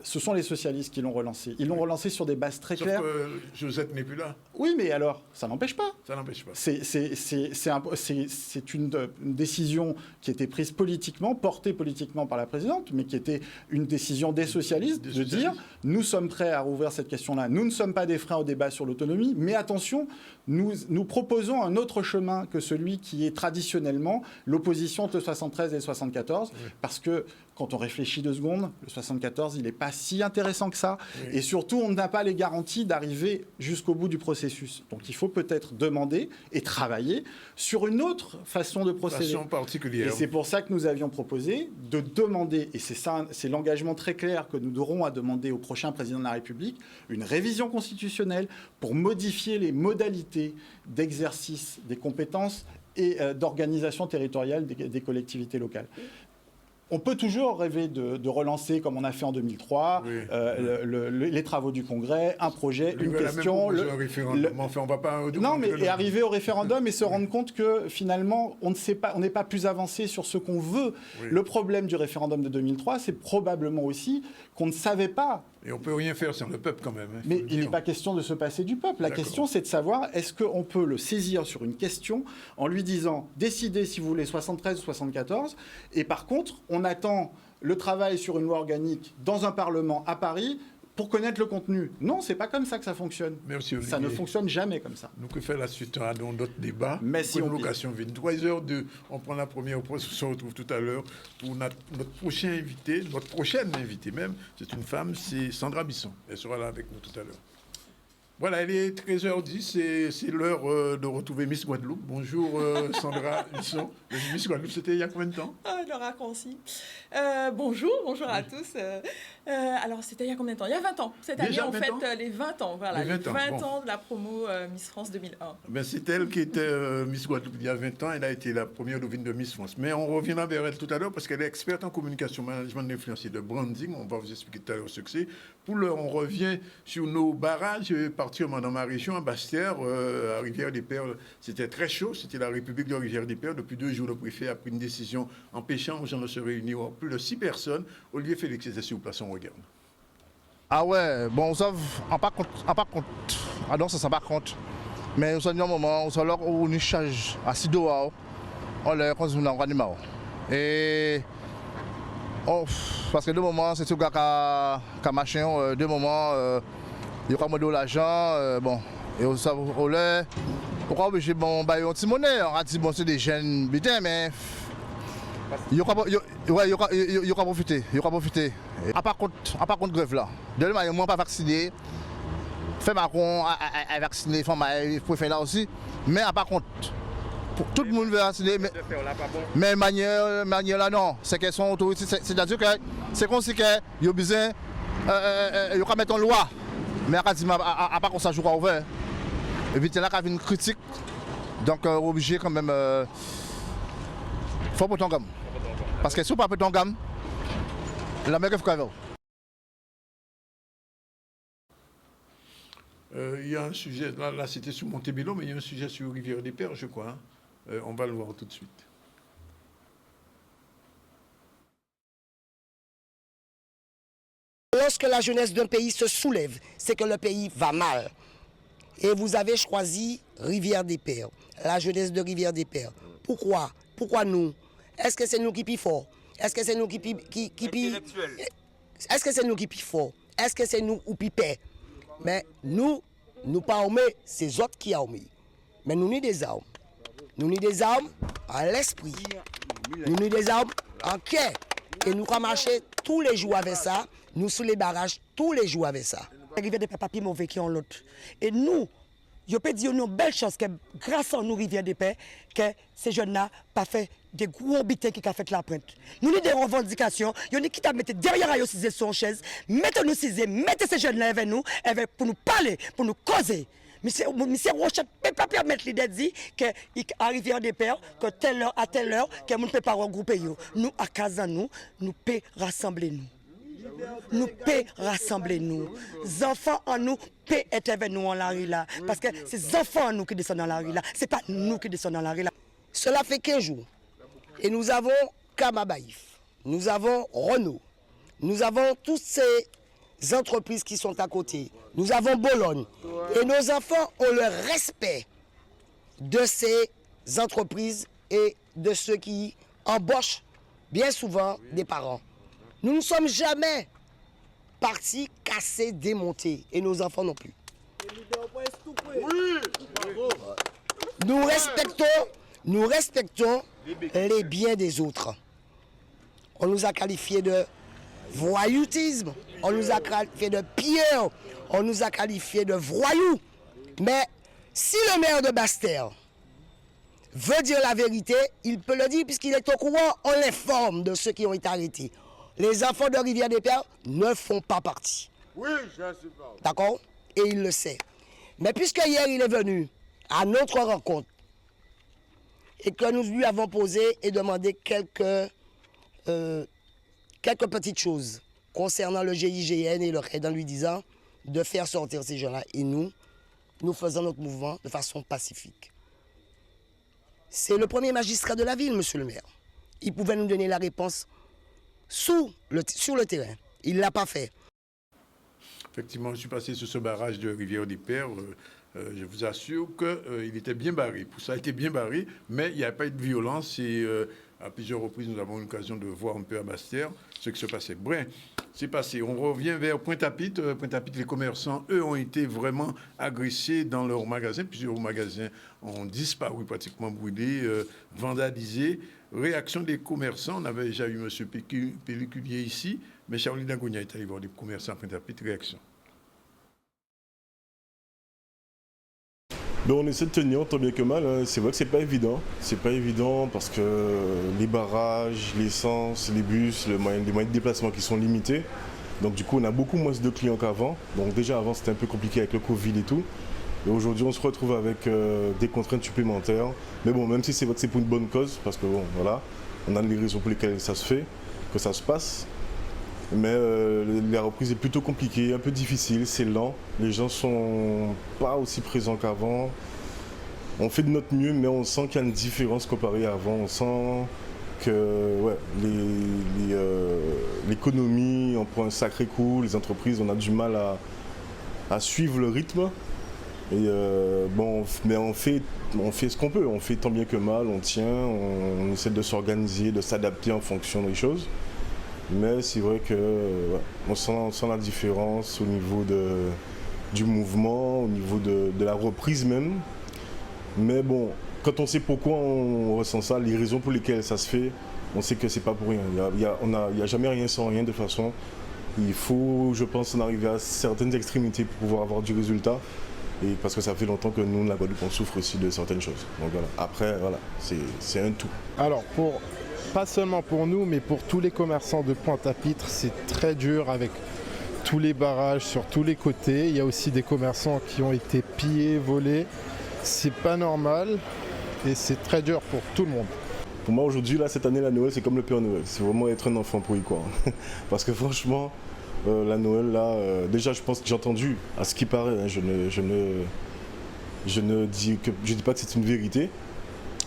Ce sont les socialistes qui l'ont relancé. Ils l'ont relancé sur des bases très claires. Sauf que Josette n'est plus là. Oui, mais alors, ça n'empêche pas. Ça n'empêche pas. C'est une décision qui était prise politiquement, portée politiquement par la présidente, mais qui était une décision des socialistes de dire nous sommes prêts à rouvrir cette question-là. Nous ne sommes pas des freins au débat sur l'autonomie, mais attention, nous proposons un autre chemin que celui qui est traditionnellement l'opposition de 73 et 74, parce que quand on réfléchit 2 secondes, le 74, il n'est pas si intéressant que ça. Et surtout, on n'a pas les garanties d'arriver jusqu'au bout du processus. Donc, il faut peut-être demander et travailler sur une autre façon de procéder. Façon particulière. Et c'est pour ça que nous avions proposé de demander, et c'est l'engagement très clair que nous aurons à demander au prochain président de la République, une révision constitutionnelle pour modifier les modalités d'exercice des compétences et d'organisation territoriale des collectivités locales. On peut toujours rêver de relancer, comme on a fait en 2003, les travaux du Congrès, un projet, une question. Enfin, on va pas. Et arriver au référendum et se rendre compte que finalement, on n'est pas plus avancé sur ce qu'on veut. Le problème du référendum de 2003, c'est probablement aussi qu'on ne savait pas. Et on ne peut rien faire sans le peuple quand même. Mais il n'est pas question de se passer du peuple. La question, c'est de savoir, est-ce qu'on peut le saisir sur une question en lui disant, décidez si vous voulez 73 ou 74, et par contre, on attend le travail sur une loi organique dans un Parlement à Paris pour connaître le contenu. Non, c'est pas comme ça que ça fonctionne. Merci, Olivier. Ça ne fonctionne jamais comme ça. Nous que faire la suite dans d'autres débats. Merci. Pour une location vide. 3h02, on prend la première pause, on se retrouve tout à l'heure pour notre prochain invité, notre prochaine invitée même. C'est une femme, c'est Sandra Bisson. Elle sera là avec nous tout à l'heure. Voilà, il est 13h10 et c'est l'heure de retrouver Miss Guadeloupe. Bonjour Sandra Husson. Miss Guadeloupe, c'était il y a combien de temps? Ah, le raccourci. Bonjour à tous. Alors, c'était il y a combien de temps? Il y a 20 ans. Cette année, Déjà on 20 fête ans les 20 ans. Voilà, Les 20 ans, bon. de la promo Miss France 2001. Ben, c'est elle qui était Miss Guadeloupe il y a 20 ans. Elle a été la première devine de Miss France. Mais on reviendra vers elle tout à l'heure parce qu'elle est experte en communication, management d'influence et de branding. On va vous expliquer tout à l'heure ce que c'est. Pour l'heure, on revient sur nos barrages, particulièrement dans ma région, à Basse-Terre, à Rivière-des-Pères. C'était très chaud. C'était la République de Rivière-des-Pères. Depuis 2 jours, le préfet a pris une décision empêchant aux gens de se réunir. Plus de 6 personnes. Olivier Félix était sur place, on regarde. Ah ouais, bon, ça, on pas compte. Ah non, ça pas compte. Mais nous sommes un moment où là où on change à Sidoa, on les consomme en animal. Et parce que deux moments, c'est tout gars qui machin, deux moments, il y a comme de l'argent, bon, et on ça on les, pourquoi obligé bon bah un petit monnaie, on a dit bon c'est des jeunes putain mais il y a profiter. À part contre grève là. Demain, moi pas vacciné. Fait Macron à vacciner, faut faire là aussi. Mais à part contre, pour tout le monde veut vacciner. Mais manière là non, c'est qu'elles sont autorisées. C'est-à-dire que c'est comme si ils ont besoin, ils ont mettre en loi. Mais à part qu'on s'ajoute ouvert. Éviter là qu'il y a une critique. Donc obligé quand même. Faut pas ton gamme. Parce que si on ne peut pas ton gamme, la mer est fragile. Il y a un sujet, là c'était sur Montebello, mais il y a un sujet sur Rivière-des-Pères, je crois. On va le voir tout de suite. Lorsque la jeunesse d'un pays se soulève, c'est que le pays va mal. Et vous avez choisi Rivière-des-Pères, la jeunesse de Rivière-des-Pères. Pourquoi? Pourquoi nous? Est-ce que c'est nous qui pis fort? Est-ce que c'est nous qui Est-ce que c'est nous qui pis fort? Est-ce que c'est nous ou pi paix? Mais nous pas armés, c'est autres qui armés. Mais nous ni des armes. Nous ni des armes à l'esprit. Nous ni des armes en cœur. Et nous allons marcher tous les jours avec ça. Nous sous les barrages tous les jours avec ça. Rivière des Pères papier mauvais qui ont l'autre. Et nous, je peux dire une belle chance que grâce à nous, Rivière des Pères, que ces jeunes-là pas fait des gros bitins qui ont fait la pointe. Nous avons des revendications, nous avons qui mettre derrière à ciser sur une chaise, mettez-nous ciser, mettez ces jeunes-là avec nous, pour nous parler, pour nous causer. Monsieur Rochette ne peut pas permettre l'idée de dire qu'à Rivière des Pères, que telle heure à telle heure, que nous ne peut pas regrouper. Nous, à Kazan, nous peut rassembler nous. Nous peut rassembler nous. Les enfants en nous peut être avec nous en la rue là. Parce que c'est les enfants en nous qui descendent dans la rue là. Ce n'est pas nous qui descendons dans la rue là. Cela fait 15 jours. Et nous avons Kamabaïf. Nous avons Renault. Nous avons toutes ces entreprises qui sont à côté. Nous avons Bologne. Et nos enfants ont le respect de ces entreprises et de ceux qui embauchent bien souvent des parents. Nous ne sommes jamais partis cassés, démontés, et nos enfants non plus. Nous respectons les biens des autres. On nous a qualifiés de voyoutisme, on nous a qualifiés de pilleurs, on nous a qualifiés de voyous. Mais si le maire de Basse-Terre veut dire la vérité, il peut le dire puisqu'il est au courant, on l'informe de ceux qui ont été arrêtés. Les enfants de Rivière-des-Pères ne font pas partie. Oui, je sais pas. D'accord? Et il le sait. Mais puisque hier il est venu à notre rencontre et que nous lui avons posé et demandé quelques petites choses concernant le GIGN et le RAID en lui disant de faire sortir ces gens-là. Et nous faisons notre mouvement de façon pacifique. C'est le premier magistrat de la ville, monsieur le maire. Il pouvait nous donner la réponse sur le terrain. Il ne l'a pas fait. Effectivement, je suis passé sur ce barrage de Rivière-des-Pères. Je vous assure qu'il était bien barré. Pour ça, il était bien barré, mais il n'y a pas eu de violence. Et à plusieurs reprises, nous avons eu l'occasion de voir un peu à Basse-Terre ce qui se passait. Bref, c'est passé. On revient vers Pointe-à-Pitre. Pointe-à-Pitre, les commerçants, eux, ont été vraiment agressés dans leurs magasins. Plusieurs magasins ont disparu, pratiquement brûlés, vandalisés. Réaction des commerçants. On avait déjà eu M. Pelliculier ici, mais Charlie Dagonia est allé voir des commerçants à Pointe-à-Pitre. Réaction. Ben, on essaie de tenir tant bien que mal, hein. C'est vrai que c'est pas évident. C'est pas évident parce que les barrages, l'essence, les bus, les moyens de déplacement qui sont limités. Donc du coup, on a beaucoup moins de clients qu'avant. Donc déjà avant, c'était un peu compliqué avec le Covid et tout. Et aujourd'hui, on se retrouve avec des contraintes supplémentaires. Mais bon, même si c'est vrai que c'est pour une bonne cause, parce que bon, voilà, on a les raisons pour lesquelles ça se fait, que ça se passe. Mais la reprise est plutôt compliquée, un peu difficile, c'est lent. Les gens sont pas aussi présents qu'avant. On fait de notre mieux, mais on sent qu'il y a une différence comparée à avant. On sent que ouais, l'économie, on prend un sacré coup. Les entreprises, on a du mal à suivre le rythme. Et bon, mais on fait ce qu'on peut. On fait tant bien que mal, on tient, on essaie de s'organiser, de s'adapter en fonction des choses. Mais c'est vrai que ouais, on sent la différence au niveau du mouvement, au niveau de la reprise même. Mais bon, quand on sait pourquoi on ressent ça, les raisons pour lesquelles ça se fait, on sait que c'est pas pour rien. Il y a jamais rien sans rien de toute façon. Il faut, je pense, en arriver à certaines extrémités pour pouvoir avoir du résultat. Et parce que ça fait longtemps que nous, la Guadeloupe, on souffre aussi de certaines choses. Donc voilà. Après, voilà, c'est un tout. Alors, pas seulement pour nous, mais pour tous les commerçants de Pointe-à-Pitre, c'est très dur avec tous les barrages sur tous les côtés. Il y a aussi des commerçants qui ont été pillés, volés. C'est pas normal et c'est très dur pour tout le monde. Pour moi, aujourd'hui, là, cette année, la Noël, c'est comme le Père Noël. C'est vraiment être un enfant pour y croire. Parce que franchement, la Noël, là, déjà, je pense que j'ai entendu, à ce qui paraît, hein, je ne dis pas que c'est une vérité,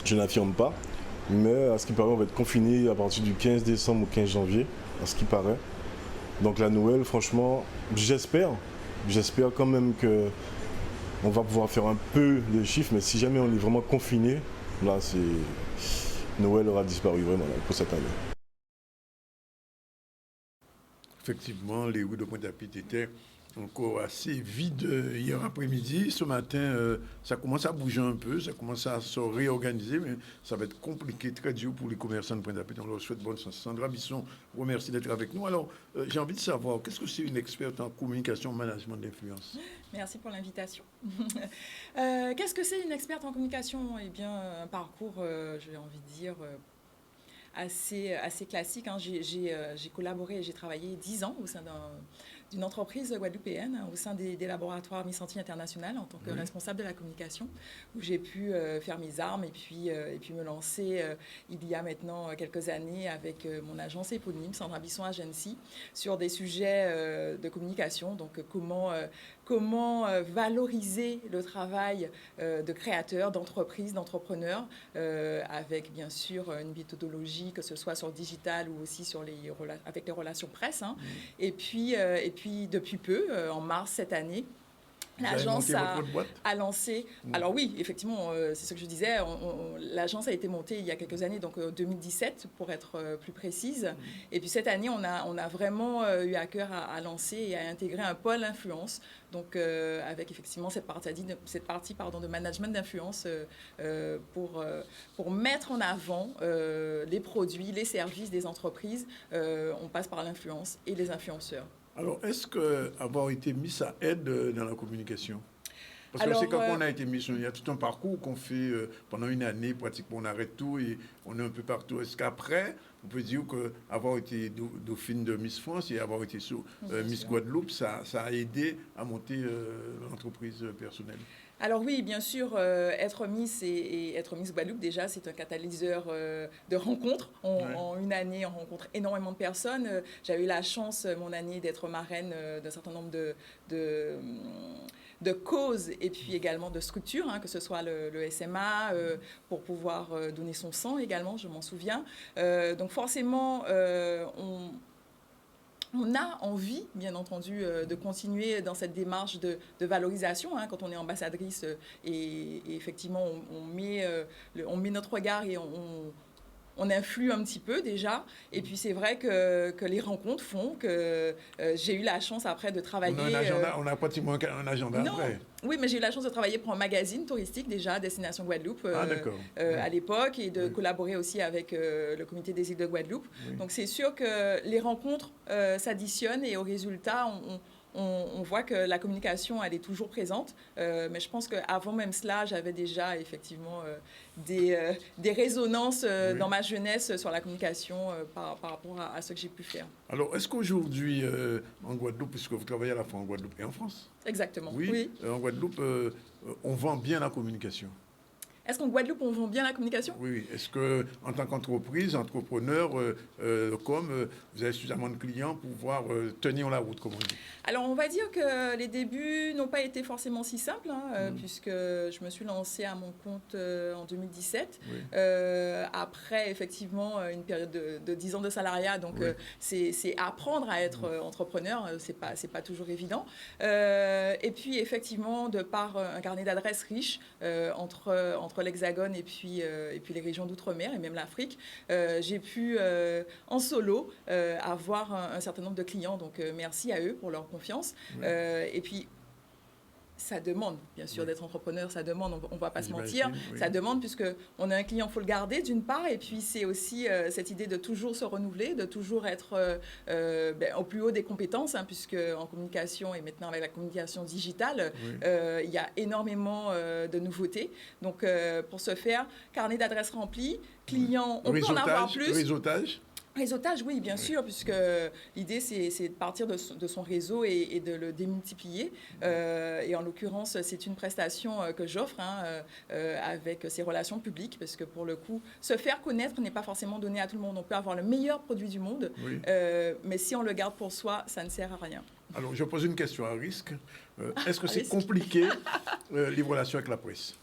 je n'affirme pas. Mais à ce qui paraît, on va être confiné à partir du 15 décembre au 15 janvier, à ce qui paraît. Donc la Noël, franchement, j'espère quand même qu'on va pouvoir faire un peu de chiffres, mais si jamais on est vraiment confiné, là, Noël aura disparu vraiment là, pour cette année. Effectivement, les rues de Pointe-à-Pitre étaient encore assez vides hier après-midi. Ce matin, ça commence à bouger un peu, ça commence à se réorganiser, mais ça va être compliqué, très dur pour les commerçants de Pointe-à-Pitre. On leur souhaite bonne chance. Sandra Bisson, vous remercie d'être avec nous. Alors, j'ai envie de savoir, qu'est-ce que c'est une experte en communication, management d'influence? Merci pour l'invitation. Qu'est-ce que c'est une experte en communication? Eh bien, un parcours, j'ai envie de dire, assez classique. Hein. J'ai collaboré, j'ai travaillé 10 ans au sein d'une entreprise guadeloupéenne, au sein des laboratoires Miss Antilles International en tant que responsable de la communication, où j'ai pu faire mes armes et puis me lancer il y a maintenant quelques années avec mon agence éponyme, Sandra Bisson Agency, sur des sujets de communication. Donc comment valoriser le travail de créateurs, d'entreprises, d'entrepreneurs, avec bien sûr une méthodologie, que ce soit sur le digital ou aussi avec les relations presse. Hein. Et puis depuis peu, en mars cette année, l'agence a lancé... Alors oui, effectivement, c'est ce que je disais, l'agence a été montée il y a quelques années, donc 2017 pour être plus précise. Et puis cette année, on a vraiment eu à cœur à lancer et à intégrer un pôle influence, donc avec effectivement cette partie de management d'influence pour mettre en avant les produits, les services des entreprises. On passe par l'influence et les influenceurs. Alors, est-ce qu'avoir été mis, ça aide dans la communication? Parce que c'est quand on a été mis, il y a tout un parcours qu'on fait pendant une année, pratiquement on arrête tout et on est un peu partout. Est-ce qu'après, on peut dire qu'avoir été dauphine de Miss France et avoir été sur Miss Guadeloupe, ça a aidé à monter l'entreprise personnelle? Alors oui, bien sûr, être Miss et être Miss Guadeloupe, déjà, c'est un catalyseur de rencontres. En une année, on rencontre énormément de personnes. J'avais eu la chance, mon année, d'être marraine d'un certain nombre de causes et puis également de structures, hein, que ce soit le SMA, pour pouvoir donner son sang également, je m'en souviens. Donc forcément, on a envie, bien entendu, de continuer dans cette démarche de valorisation. Hein, quand on est ambassadrice et effectivement, on met notre regard et on influe un petit peu déjà. Et puis c'est vrai que les rencontres font que j'ai eu la chance après de travailler... On a pratiquement un agenda après. Oui, mais j'ai eu la chance de travailler pour un magazine touristique déjà, Destination Guadeloupe, à l'époque, et de collaborer aussi avec le comité des îles de Guadeloupe. Oui. Donc c'est sûr que les rencontres s'additionnent et au résultat, on voit que la communication, elle est toujours présente. Mais je pense qu'avant même cela, j'avais déjà effectivement des résonances dans ma jeunesse sur la communication par rapport à ce que j'ai pu faire. Alors, est-ce qu'aujourd'hui, en Guadeloupe, puisque vous travaillez à la fois en Guadeloupe et en France, Exactement, oui. oui. En Guadeloupe, on vend bien la communication? Est-ce qu'en Guadeloupe, on vend bien la communication? Oui. Est-ce qu'en tant qu'entreprise, entrepreneur, vous avez suffisamment de clients pour pouvoir tenir la route, comme on dit? Alors, on va dire que les débuts n'ont pas été forcément si simples, puisque je me suis lancée à mon compte en 2017, après, effectivement, une période de 10 ans de salariat. Donc, c'est apprendre à être entrepreneur, c'est pas toujours évident. Et puis, effectivement, de par un carnet d'adresses riche entre l'Hexagone et puis les régions d'outre-mer et même l'Afrique, j'ai pu en solo avoir un certain nombre de clients. Donc merci à eux pour leur confiance. Et puis ça demande, bien sûr, d'être entrepreneur, ça demande, on ne va pas se mentir, ça demande puisqu'on a un client, il faut le garder d'une part, et puis c'est aussi cette idée de toujours se renouveler, de toujours être au plus haut des compétences, puisque en communication et maintenant avec la communication digitale, il y a énormément de nouveautés. Donc pour ce faire, carnet d'adresses rempli, clients, on peut en avoir plus. Réseautage, oui, bien sûr, puisque l'idée, c'est de partir de son réseau et de le démultiplier. Et en l'occurrence, c'est une prestation que j'offre avec ces relations publiques, parce que pour le coup, se faire connaître n'est pas forcément donné à tout le monde. On peut avoir le meilleur produit du monde, mais si on le garde pour soi, ça ne sert à rien. Alors, je pose une question à risque. Est-ce que c'est compliqué, les relations avec la presse?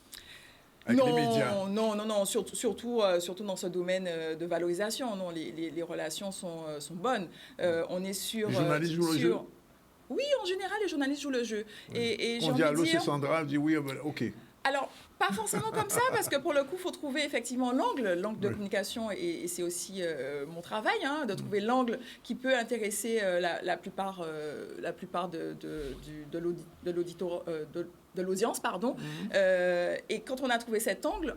Non, surtout dans ce domaine de valorisation. Non, les relations sont bonnes. On est sur... Les journalistes jouent le jeu? Oui, en général, les journalistes jouent le jeu. Et on dit allô, c'est Sandra, elle dit oui, ok. Alors, pas forcément comme ça, parce que pour le coup, il faut trouver effectivement l'angle de communication, et c'est aussi mon travail, de trouver l'angle qui peut intéresser la plupart de l'audience, pardon. Et quand on a trouvé cet angle,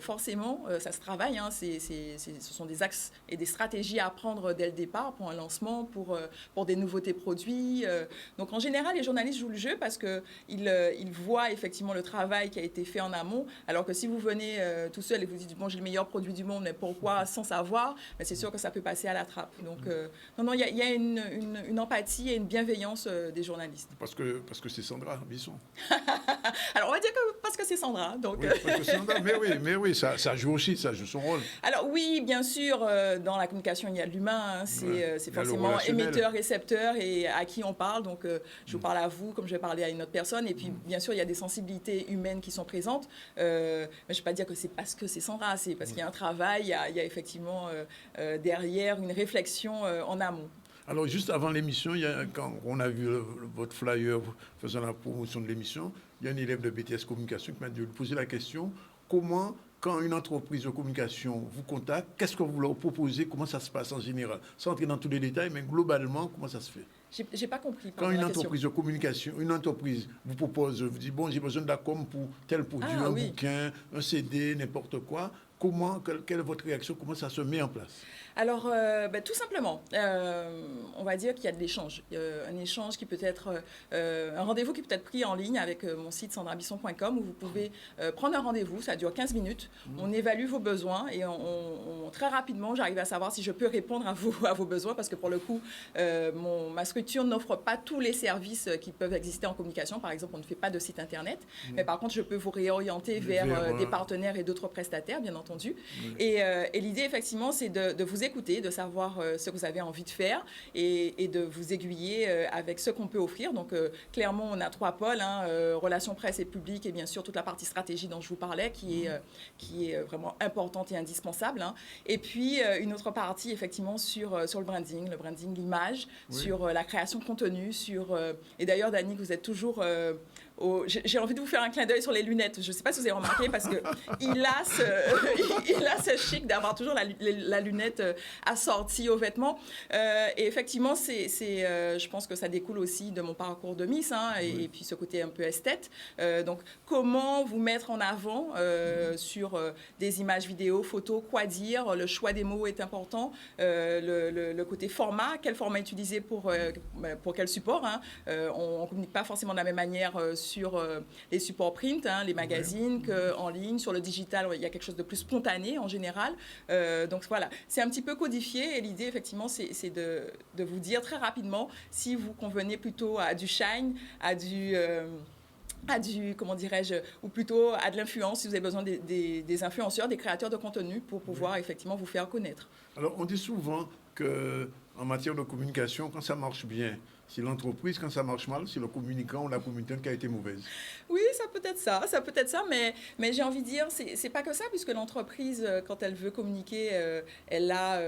forcément, ça se travaille. Ce sont des axes et des stratégies à prendre dès le départ pour un lancement, pour des nouveautés produits. Donc, en général, les journalistes jouent le jeu parce qu'ils voient effectivement le travail qui a été fait en amont, alors que si vous venez tout seul et vous dites, bon, j'ai le meilleur produit du monde, mais pourquoi sans savoir, c'est sûr que ça peut passer à la trappe. Donc, il y a une empathie et une bienveillance des journalistes. Parce que c'est Sandra Bisson. Alors, on va dire que parce que c'est Sandra. Donc... Oui, parce que Sandra, mais oui, ça joue aussi, ça joue son rôle. Alors oui, bien sûr, dans la communication, il y a de l'humain. C'est forcément émetteur-récepteur et à qui on parle. Donc, je vous parle à vous comme je vais parler à une autre personne. Et puis, bien sûr, il y a des sensibilités humaines qui sont présentes. Mais je ne vais pas dire que c'est parce que c'est Sandra, c'est parce qu'il y a un travail, il y a effectivement derrière une réflexion en amont. Alors, juste avant l'émission, quand on a vu votre flyer faisant la promotion de l'émission, il y a un élève de BTS Communication qui m'a posé la question, comment, quand une entreprise de communication vous contacte, qu'est-ce que vous leur proposez, comment ça se passe en général? Sans entrer dans tous les détails, mais globalement, comment ça se fait? J'ai pas compris. Quand une entreprise de communication, une entreprise vous propose, vous dit, bon, j'ai besoin de la com pour tel produit, bouquin, un CD, n'importe quoi, quelle est votre réaction? Comment ça se met en place? Alors, tout simplement, on va dire qu'il y a de l'échange. Un échange qui peut être, un rendez-vous qui peut être pris en ligne avec mon site sandrabisson.com où vous pouvez prendre un rendez-vous, ça dure 15 minutes, on évalue vos besoins et très rapidement, j'arrive à savoir si je peux répondre à vos besoins parce que pour le coup, ma structure n'offre pas tous les services qui peuvent exister en communication. Par exemple, on ne fait pas de site internet, mais par contre, je peux vous réorienter vers des partenaires et d'autres prestataires, bien entendu. Et l'idée, effectivement, c'est de vous écouter, de savoir ce que vous avez envie de faire et de vous aiguiller avec ce qu'on peut offrir. Donc, clairement, on a 3 pôles, relations presse et public et bien sûr toute la partie stratégie dont je vous parlais qui est vraiment importante et indispensable. Et puis, une autre partie, effectivement, sur le branding, l'image, sur la création de contenu, et d'ailleurs, Dany, vous êtes toujours j'ai envie de vous faire un clin d'œil sur les lunettes. Je ne sais pas si vous avez remarqué, parce qu'il a ce chic d'avoir toujours la lunette assortie aux vêtements. Et effectivement, je pense que ça découle aussi de mon parcours de Miss, hein, et puis ce côté un peu esthète. Donc, comment vous mettre en avant sur des images vidéo, photos, quoi dire, le choix des mots est important, le côté format, quel format utiliser pour quel support, hein. On ne communique pas forcément de la même manière sur les supports print, hein, les magazines, qu'en ligne. Sur le digital, il y a quelque chose de plus spontané en général. Donc voilà, c'est un petit peu codifié, et l'idée effectivement c'est de vous dire très rapidement si vous convenez plutôt à du shine, à du comment dirais-je, ou plutôt à de l'influence, si vous avez besoin des influenceurs, des créateurs de contenu pour pouvoir effectivement vous faire connaître. Alors, on dit souvent qu'en matière de communication, quand ça marche bien, c'est l'entreprise, quand ça marche mal, c'est le communicant ou la communicante qui a été mauvaise. Oui, ça peut être ça, mais j'ai envie de dire, c'est pas que ça, puisque l'entreprise, quand elle veut communiquer, elle a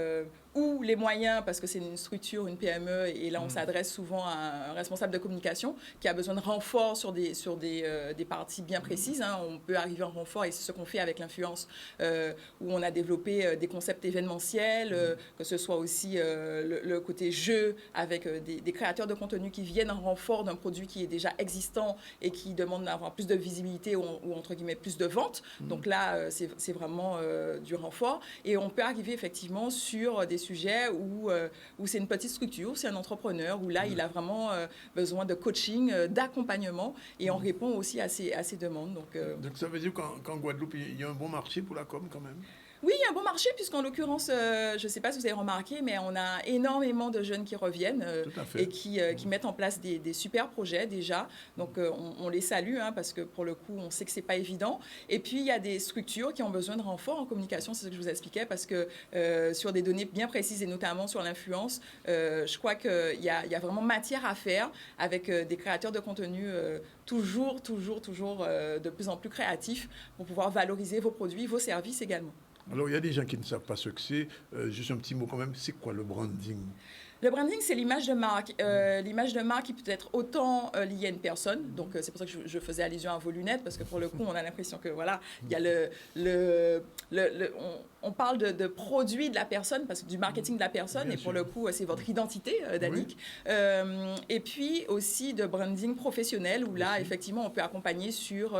ou les moyens, parce que c'est une structure, une PME, et là on s'adresse souvent à un responsable de communication qui a besoin de renfort sur des parties bien précises, hein. On peut arriver en renfort, et c'est ce qu'on fait avec l'influence, où on a développé des concepts événementiels, que ce soit aussi le côté jeu, avec des créateurs de contenu qui viennent en renfort d'un produit qui est déjà existant et qui demande d'avoir plus de visibilité ou entre guillemets plus de ventes. Donc là, c'est vraiment du renfort. Et on peut arriver effectivement sur des sujets où c'est une petite structure, c'est un entrepreneur, où là, il a vraiment besoin de coaching, d'accompagnement, et on répond aussi à ces demandes. Donc ça veut dire qu'en Guadeloupe, il y a un bon marché pour la com quand même? Oui, il y a un bon marché, puisqu'en l'occurrence, je ne sais pas si vous avez remarqué, mais on a énormément de jeunes qui reviennent et qui mettent en place des super projets déjà. Donc, on les salue, hein, parce que pour le coup, on sait que ce n'est pas évident. Et puis, il y a des structures qui ont besoin de renfort en communication, c'est ce que je vous expliquais, parce que sur des données bien précises, et notamment sur l'influence, je crois qu'il y a vraiment matière à faire avec des créateurs de contenu toujours de plus en plus créatifs pour pouvoir valoriser vos produits, vos services également. Alors, il y a des gens qui ne savent pas ce que c'est. Juste un petit mot quand même, c'est quoi le branding? Le branding, c'est l'image de marque. L'image de marque qui peut être autant liée à une personne. Donc, c'est pour ça que je faisais allusion à vos lunettes, parce que pour le coup, on a l'impression que, voilà, il y a on parle de produit de la personne, parce que du marketing de la personne, et pour le coup, c'est votre identité, Danick. Oui. Et puis aussi de branding professionnel, où là, effectivement, on peut accompagner sur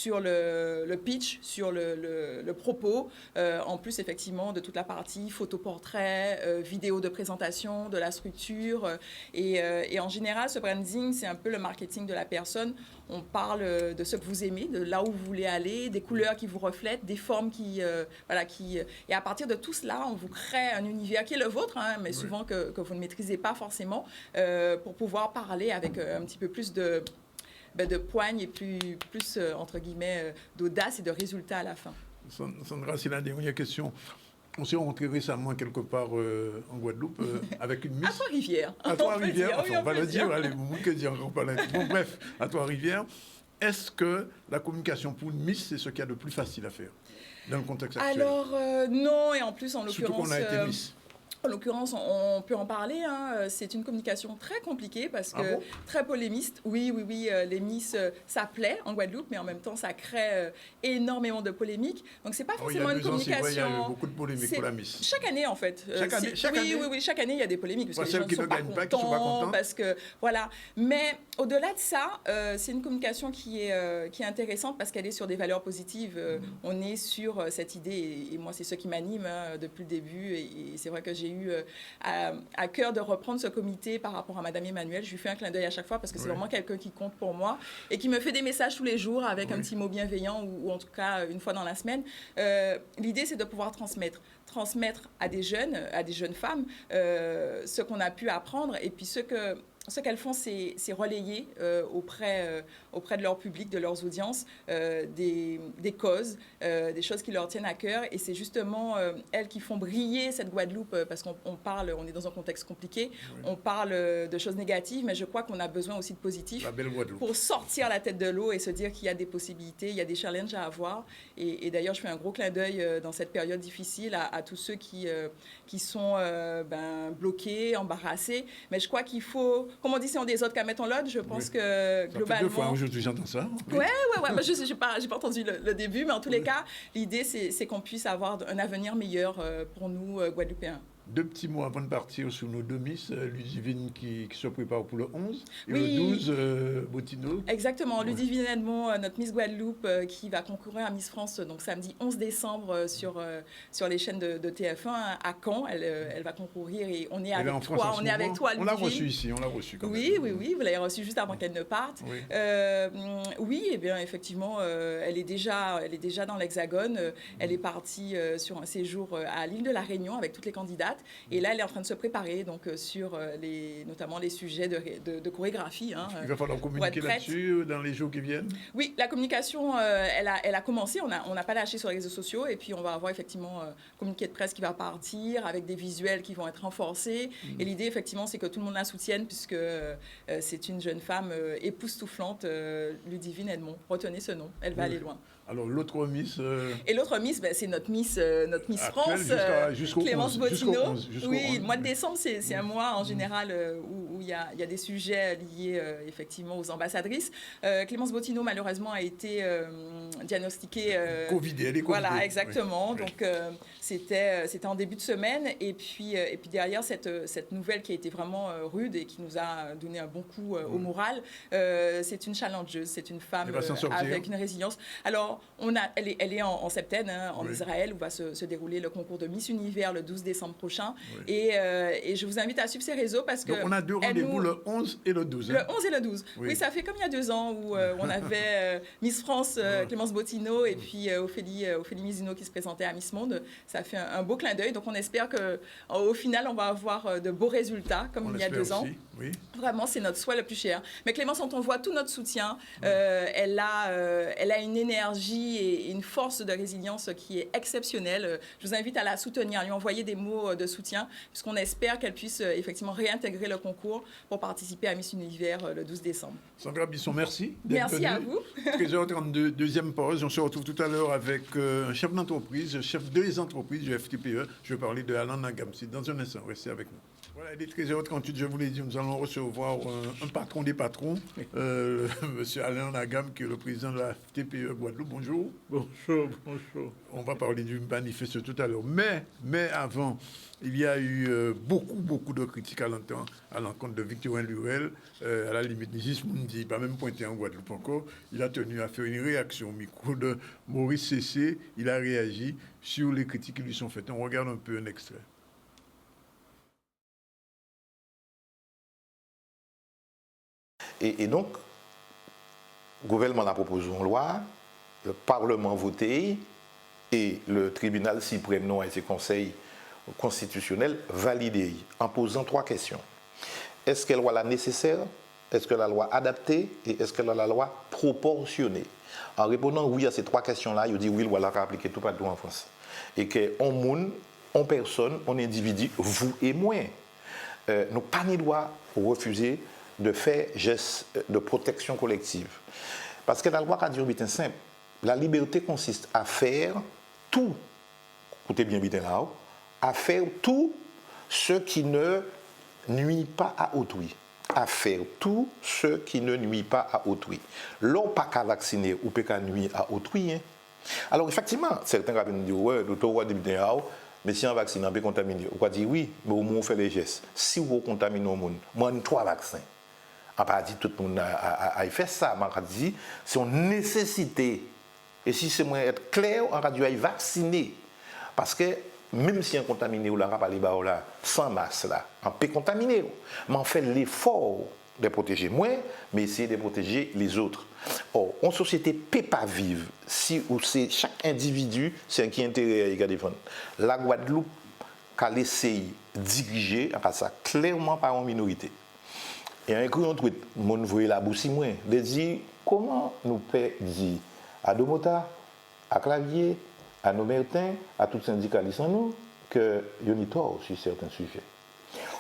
le pitch, sur le propos, en plus, effectivement, de toute la partie photo-portrait, vidéo de présentation, de la structure. Et en général, ce branding, c'est un peu le marketing de la personne. On parle de ce que vous aimez, de là où vous voulez aller, des couleurs qui vous reflètent, des formes et à partir de tout cela, on vous crée un univers qui est le vôtre, hein, mais souvent que vous ne maîtrisez pas forcément, pour pouvoir parler avec un petit peu plus de poigne et plus entre guillemets, d'audace et de résultats à la fin. Sandra, c'est la dernière question. On s'est rencontrés récemment quelque part en Guadeloupe avec une Miss. À Trois-Rivières. À Trois-Rivières, on va le dire, allez, vous que dire encore pas là. Bon, bref, à Trois-Rivières. Est-ce que la communication pour une Miss, c'est ce qu'il y a de plus facile à faire dans le contexte actuel? Alors, non, et en plus, en l'occurrence... Surtout qu'on a été Miss. En l'occurrence, on peut en parler, hein. C'est une communication très compliquée, parce que très polémiste. Oui, les Miss, ça plaît en Guadeloupe, mais en même temps, ça crée énormément de polémiques. Donc, c'est pas forcément une communication... Il y a eu beaucoup de polémiques pour la Miss. Chaque année, en fait. Chaque année, chaque année, il y a des polémiques, parce que les gens qui ne gagnent pas, qui sont pas contents. Parce que, voilà. Mais au-delà de ça, c'est une communication qui est intéressante, parce qu'elle est sur des valeurs positives. On est sur cette idée, et moi, c'est ce qui m'anime, hein, depuis le début, et c'est vrai que j'ai eu à cœur de reprendre ce comité par rapport à Madame Emmanuelle. Je lui fais un clin d'œil à chaque fois, parce que c'est vraiment quelqu'un qui compte pour moi et qui me fait des messages tous les jours avec un petit mot bienveillant, ou en tout cas une fois dans la semaine. L'idée, c'est de pouvoir transmettre à des jeunes femmes ce qu'on a pu apprendre, et puis ce qu'elles font, c'est relayer auprès de leur public, de leurs audiences, des causes, des choses qui leur tiennent à cœur. Et c'est justement elles qui font briller cette Guadeloupe, parce on est dans un contexte compliqué, on parle de choses négatives, mais je crois qu'on a besoin aussi de positif pour sortir la tête de l'eau et se dire qu'il y a des possibilités, il y a des challenges à avoir. Et d'ailleurs, je fais un gros clin d'œil dans cette période difficile à tous ceux qui sont bloqués, embarrassés. Mais je crois qu'il faut comme on dit, si on des autres qu'à mettre en l'autre, je pense que Ça fait globalement... 2 fois aujourd'hui j'entends ça. Ouais. Bah, je n'ai pas entendu le début, mais en tous les cas, l'idée, c'est qu'on puisse avoir un avenir meilleur pour nous, Guadeloupéens. 2 petits mots avant de partir sur nos 2 Miss, Ludivine qui se prépare pour le 11 et Oui. le 12, Bottineau. Exactement, Ludivine Edmond, notre Miss Guadeloupe, qui va concourir à Miss France, donc samedi 11 décembre sur les chaînes de TF1 à Caen. Elle va concourir et on est Elle est en avec France toi. en ce On est avec moment. toi, On l'a Ludivine. reçue ici, on l'a reçue quand même. Oui, vous l'avez reçue juste avant qu'elle ne parte. Oui. Oui, eh bien, effectivement, elle est déjà dans l'Hexagone. Elle est partie sur un séjour à l'île de la Réunion avec toutes les candidates. Et là, elle est en train de se préparer donc, sur notamment les sujets de chorégraphie. Hein, Il va falloir communiquer là-dessus dans les jours qui viennent. Oui, la communication, elle a commencé. On n'a pas lâché sur les réseaux sociaux. Et puis, on va avoir effectivement un communiqué de presse qui va partir avec des visuels qui vont être renforcés. Et l'idée, effectivement, c'est que tout le monde la soutienne puisque c'est une jeune femme époustouflante, Ludivine Edmond. Retenez ce nom, elle va aller loin. Alors, l'autre Miss... Et l'autre Miss, c'est notre Miss France, jusqu'au Clémence 11, Bottineau. jusqu'au Oui, 11. le mois de décembre, c'est un mois en général où il y a des sujets liés effectivement aux ambassadrices. Clémence Bottineau, malheureusement, a été diagnostiquée... Covid, elle est Covid. Voilà, exactement. Oui. Donc, c'était en début de semaine. Et puis derrière, cette nouvelle qui a été vraiment rude et qui nous a donné un bon coup au moral, c'est une challengeuse, c'est une femme avec une résilience. Alors, elle est en septembre, en Israël, où va se dérouler le concours de Miss Univers le 12 décembre prochain. Oui. Et je vous invite à suivre ces réseaux parce que... Donc, on a 2 rendez-vous, le 11 et le 12. Le 11 et le 12. Oui, ça fait comme il y a 2 ans où on avait Miss France, Clémence Bottineau, et puis Ophélie Mizino qui se présentait à Miss Monde. Ça fait un beau clin d'œil. Donc, on espère qu'au final, on va avoir de beaux résultats, comme il y a 2 ans. Oui. Vraiment, c'est notre souhait le plus cher. Mais Clémence, on t'envoie tout notre soutien. Elle a une énergie et une force de résilience qui est exceptionnelle. Je vous invite à la soutenir, à lui envoyer des mots de soutien, puisqu'on espère qu'elle puisse effectivement réintégrer le concours pour participer à Miss Univers le 12 décembre. Sandra Bisson, merci. Merci à vous. 13h32, deuxième pause. On se retrouve tout à l'heure avec un chef d'entreprise, chef des entreprises du FTPE. Je vais parler de Alain Nagam. C'est dans un instant. Restez avec nous. Voilà, il est 13h38, je vous l'ai dit, nous allons recevoir un patron des patrons, monsieur Alain Nagam, qui est le président de la FTPE Guadeloupe. Bonjour. Bonjour. On va parler du manifeste tout à l'heure. Mais avant, il y a eu beaucoup de critiques à l'encontre de Victorin Lurel. À la limite, Nisis Mundi, pas même pointé en Guadeloupe encore. Il a tenu à faire une réaction au micro de Maurice Cessé. Il a réagi sur les critiques qui lui sont faites. On regarde un peu un extrait. Et donc, le gouvernement a proposé une loi, le Parlement a voté et le tribunal suprême, non, et ses conseils constitutionnels validé en posant 3 questions. Est-ce que la loi est nécessaire? Est-ce que la loi est adaptée? Et est-ce que la loi est proportionnée? En répondant oui à ces 3 questions-là, il dit oui, la loi est appliquée tout partout en France. Et qu'on monde, on personne, on individu, vous et moi, nous pas ni droit refuser de faire geste de protection collective. Parce que la loi a dit bien simple. La liberté consiste à faire tout, écoutez bien là, à faire tout ce qui ne nuit pas à autrui. À faire tout ce qui ne nuit pas à autrui. L'on pas qu'à vacciner ou pas qu'à nuire à autrui. Hein. Alors effectivement, certains vont nous dire, ouais, docteur mais si un vaccin on peut contaminer, on va dire oui, mais au moins on fait les gestes. Si vous contaminez au monde, moi, 3 vaccins. On n'a pas dit tout le monde a fait ça, mais on a dit c'est une nécessité. Et si c'est moins être clair, on a dû vacciner. Parce que même si on est contaminé, on n'a pas les barres là, sans masse là, on peut contaminer. Mais on fait l'effort de protéger moi, mais essayer de protéger les autres. Or, en société ne peut pas vivre si ou c'est chaque individu, c'est un qui intérêt à défendre. La Guadeloupe a laissé diriger ça clairement par une minorité. Et un écrit un tweet, mon voyait la bouche moins, de dire comment nous pouvons dire à Domota, à Clavier, à Nomertin, à tous les syndicalistes en nous, que y a une tort sur certains sujets.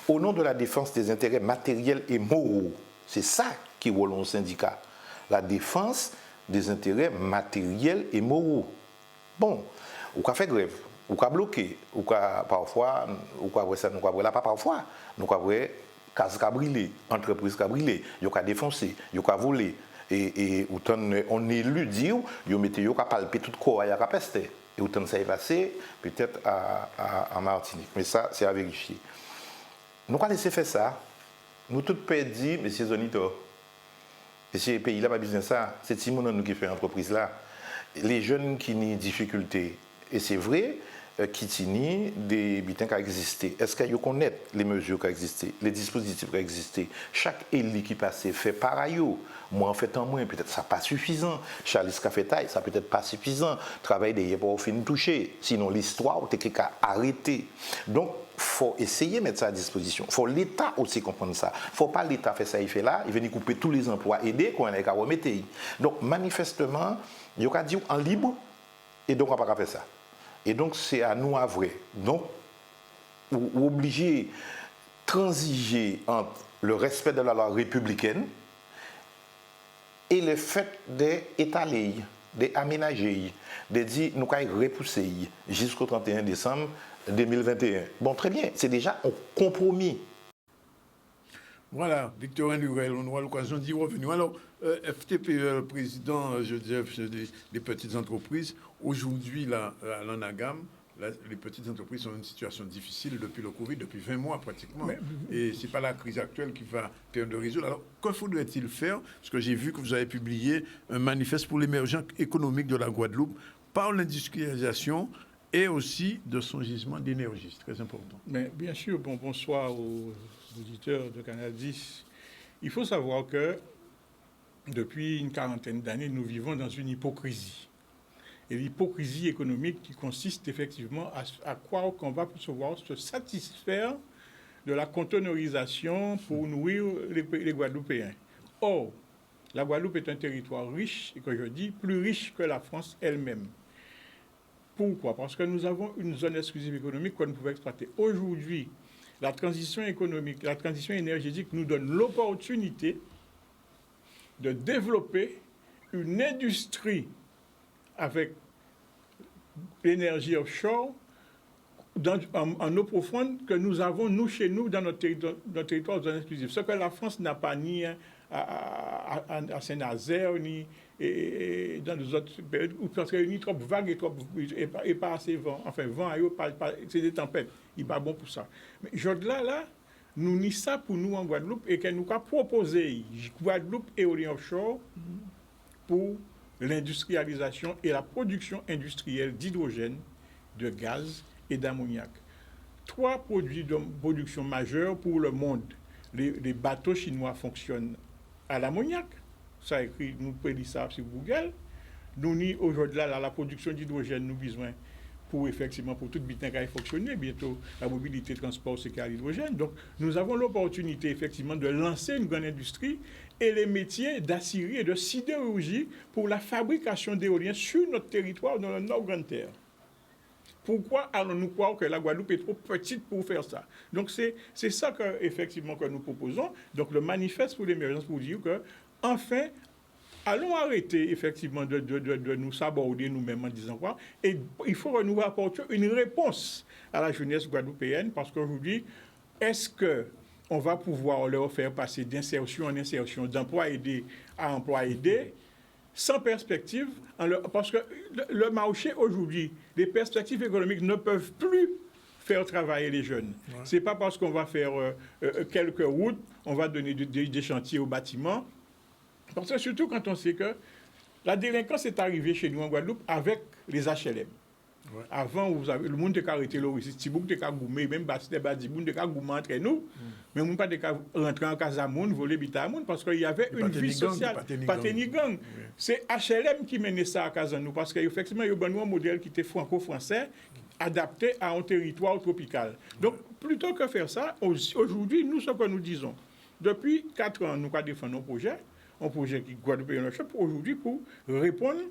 Au nom de la défense des intérêts matériels et moraux, c'est ça qui roule au syndicat. La défense des intérêts matériels et moraux. Bon, ou qu'a fait grève, ou qu'a bloqué, ou qu'a parfois, ou qu'a ça, nous qu'a là pas parfois, nous qu'a case qu'a brûlé, entreprise qu'a brûlé, il a défoncé, il a volé. Et autant on élu dit, il a palpé tout corps, il a pesté. Et autant ça est passé, peut-être à Martinique. Mais ça, c'est à vérifier. Nous allons laisser faire ça. Nous tous perdus, mais c'est Zonito. Et ces pays-là, pas besoin de ça. C'est Timon qui fait l'entreprise là. Les jeunes qui ont des difficultés, et c'est vrai, qui tiennent des bitins qui existent. Est-ce qu'ils connaissent les mesures qui existent, les dispositifs qui existent? Chaque élu qui passe fait pareil. Moi, en fait, en moins, peut-être ça pas suffisant. Charles qui a fait taille, ça peut-être pas suffisant. Travail des pour finir toucher. Sinon, l'histoire, on est qu'à arrêter. Donc, il faut essayer de mettre ça à disposition. Il faut l'État aussi comprendre ça. Il ne faut pas l'État faire ça, il fait là, il vient couper tous les emplois aidés qu'on a qu'à remettre. Donc, manifestement, il y a dit en libre, et donc on ne va pas faire ça. Et donc, c'est à nous à vrai. Donc, obligé de transiger entre le respect de la loi républicaine et le fait d'étaler, d'aménager, de dire nous allons repousser jusqu'au 31 décembre 2021. Bon, très bien, c'est déjà un compromis. Voilà, Victorien Lurel, on aura l'occasion d'y revenir. Alors, FTPE, le président, je dirais, des petites entreprises, aujourd'hui, là, à l'ANAGAM, les petites entreprises sont dans une situation difficile depuis le Covid, depuis 20 mois pratiquement. Et ce n'est pas la crise actuelle qui va permettre de résoudre. Alors, que faudrait-il faire? Parce que j'ai vu que vous avez publié un manifeste pour l'émergence économique de la Guadeloupe par l'industrialisation et aussi de son gisement d'énergie. C'est très important. Mais bien sûr, bonsoir aux auditeurs de Canal 10. Il faut savoir que depuis une quarantaine d'années, nous vivons dans une hypocrisie. Et l'hypocrisie économique qui consiste effectivement à croire qu'on va pouvoir se satisfaire de la conteneurisation pour nourrir les Guadeloupéens. Or, la Guadeloupe est un territoire riche, et que je dis plus riche que la France elle-même. Pourquoi? Parce que nous avons une zone exclusive économique qu'on ne pouvait exploiter. Aujourd'hui, la transition économique, la transition énergétique nous donne l'opportunité de développer une industrie avec l'énergie offshore en eau profonde que nous avons, nous, chez nous, dans notre territoire de zone exclusive. Ce que la France n'a pas ni à Saint-Nazaire, ni dans les autres périodes, parce qu'il y a ni trop vague et pas assez vent. Enfin, vent, c'est des tempêtes. Il n'est pas bon pour ça. Mais aujourd'hui, là, nous ni ça pour nous en Guadeloupe et qu'elle nous a proposé Guadeloupe éolien offshore pour l'industrialisation et la production industrielle d'hydrogène, de gaz et d'ammoniac. 3 produits de production majeurs pour le monde. Les bateaux chinois fonctionnent à l'ammoniac. Ça écrit, nous pouvons lire ça sur Google. Nous, aujourd'hui, la production d'hydrogène, nous avons besoin pour effectivement, pour tout bitin qui a fonctionné, bientôt la mobilité, le transport, c'est qu'à l'hydrogène. Donc, nous avons l'opportunité, effectivement, de lancer une grande industrie et les métiers d'aciérie et de sidérurgie pour la fabrication d'éoliens sur notre territoire, dans le Nord-Grande-Terre. Pourquoi allons-nous croire que la Guadeloupe est trop petite pour faire ça? Donc, c'est ça que, effectivement, que nous proposons. Donc, le manifeste pour l'émergence pour dire que, enfin, allons arrêter, effectivement, de nous saborder nous-mêmes en disant quoi. Et il faut que nous apporter une réponse à la jeunesse guadeloupéenne, parce qu'aujourd'hui, est-ce qu'on va pouvoir leur faire passer d'insertion en insertion, d'emploi aidé à emploi aidé, sans perspective, parce que le marché aujourd'hui, les perspectives économiques ne peuvent plus faire travailler les jeunes. Ouais. Ce n'est pas parce qu'on va faire quelques routes, on va donner des chantiers aux bâtiments. Parce que surtout quand on sait que la délinquance est arrivée chez nous en Guadeloupe avec les HLM. Ouais. Avant, le monde était arrêté là aussi. Si vous êtes goumé, même si vous êtes goumé entre nous, mais vous n'êtes pas rentrer en Casamoun, voler Bitamoun, parce qu'il y avait une vie sociale. Pas de gang. C'est HLM qui menait ça à Casanou, parce qu'effectivement, il y a un modèle qui était franco-français, adapté à un territoire tropical. Donc, plutôt que faire ça, aujourd'hui, nous, ce que nous disons, depuis 4 ans, nous avons défendu nos projets. Un projet qui Guadeloupe aujourd'hui pour répondre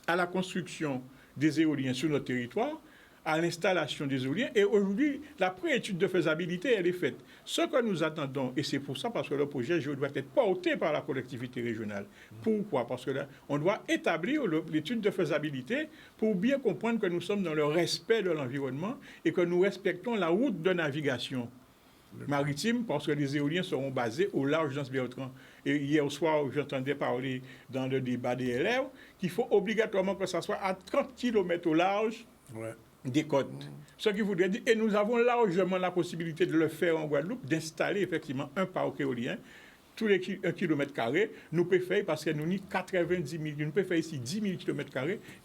à la construction des éoliens sur notre territoire, à l'installation des éoliens. Et aujourd'hui, la pré-étude de faisabilité, elle est faite. Ce que nous attendons, et c'est pour ça, parce que le projet doit être porté par la collectivité régionale. Pourquoi? Parce que là, on doit établir l'étude de faisabilité pour bien comprendre que nous sommes dans le respect de l'environnement et que nous respectons la route de navigation maritime, parce que les éoliens seront basés au large d'Anse-Bertrand. Et hier soir, j'entendais parler dans le débat des LR qu'il faut obligatoirement que ça soit à 30 km au large des côtes. Ce qui voudrait dire, et nous avons largement la possibilité de le faire en Guadeloupe, d'installer effectivement un parc éolien tous les 1 km, nous pouvons faire, parce que nous avons 90 000, nous pouvons faire ici 10 000 km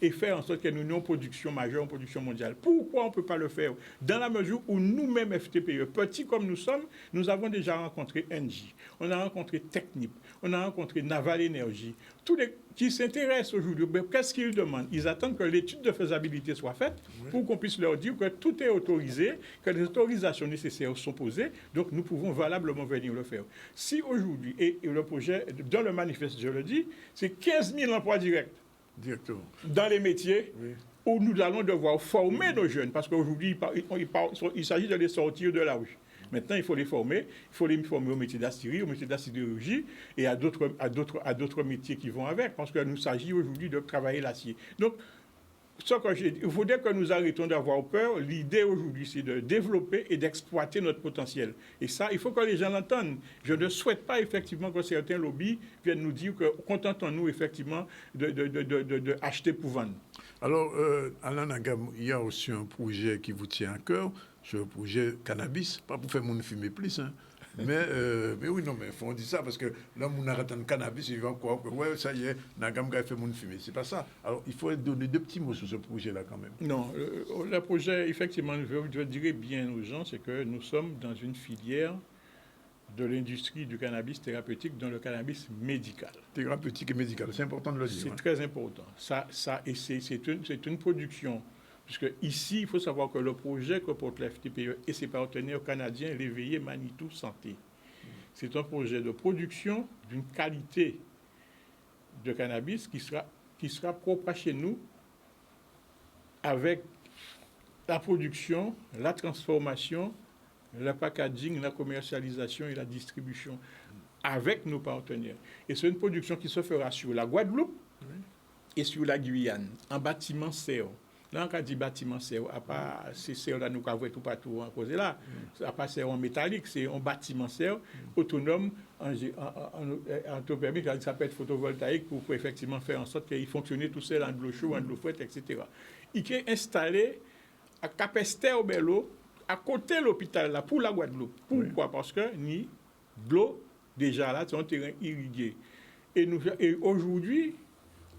et faire en sorte que nous ayons une production majeure, une production mondiale. Pourquoi on ne peut pas le faire? Dans la mesure où nous-mêmes, FTPE, petits comme nous sommes, nous avons déjà rencontré Engie, on a rencontré Technip, on a rencontré Naval Énergie, tous les qui s'intéressent aujourd'hui, qu'est-ce qu'ils demandent? Ils attendent que l'étude de faisabilité soit faite pour qu'on puisse leur dire que tout est autorisé, que les autorisations nécessaires sont posées, donc nous pouvons valablement venir le faire. Si aujourd'hui, et le projet, dans le manifeste, je le dis, c'est 15 000 emplois directs dans les métiers où nous allons devoir former nos jeunes, parce qu'aujourd'hui, il s'agit de les sortir de la rue. Maintenant, il faut les former au métier d'aciérie, au métier d'acidérurgie et à d'autres métiers qui vont avec, parce que nous s'agit aujourd'hui de travailler l'acier. Donc, il faudrait que nous arrêtons d'avoir peur. L'idée aujourd'hui, c'est de développer et d'exploiter notre potentiel. Et ça, il faut que les gens l'entendent. Je ne souhaite pas effectivement que certains lobbies viennent nous dire que contentons-nous effectivement de acheter pour vendre. Alors, Alain Nagam, il y a aussi un projet qui vous tient à cœur, c'est le projet cannabis, pas pour faire mon fumer plus, hein. Mais oui, non, mais on dit ça parce que là, on arrête le cannabis, il va croire que ouais, ça y est, Nagam a fait mon fumer. C'est pas ça. Alors, il faut donner deux petits mots sur ce projet-là quand même. Non, le projet, effectivement, je dirais bien aux gens, c'est que nous sommes dans une filière de l'industrie du cannabis thérapeutique, dans le cannabis médical. Thérapeutique et médical, c'est important de le dire. C'est très important. Et c'est une production. Puisque ici, il faut savoir que le projet que porte la FTPE et ses partenaires canadiens, l'Éveillé Manitou Santé, c'est un projet de production d'une qualité de cannabis qui sera propre à chez nous, avec la production, la transformation, le packaging, la commercialisation et la distribution avec nos partenaires. Et c'est une production qui se fera sur la Guadeloupe et sur la Guyane, en bâtiment serre. Là, on a dit bâtiment serre, à part ces serres-là, nous avons tout partout en cause là, à part serre en métallique, c'est un bâtiment serre autonome, en thermique, ça peut être photovoltaïque pour effectivement faire en sorte qu'il fonctionne tout seul en de l'eau chaude, en de l'eau froide, etc. Il est installé à Capester-Bello, à côté de l'hôpital, là, pour la Guadeloupe. Pourquoi? Parce que ni de l'eau, déjà là, c'est un terrain irrigué. Et aujourd'hui,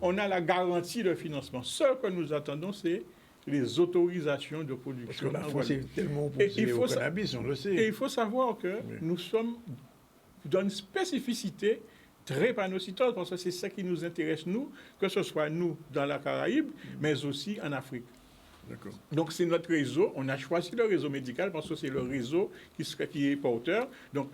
on a la garantie de financement. Ce que nous attendons, c'est les autorisations de production. Parce que là, c'est tellement opposé au cannabis, on le sait. Et il faut savoir que nous sommes dans une spécificité très panocytose, parce que c'est ça qui nous intéresse, nous, que ce soit nous dans la Caraïbe, mais aussi en Afrique. D'accord. Donc, c'est notre réseau. On a choisi le réseau médical parce que c'est le réseau qui est porteur. Donc,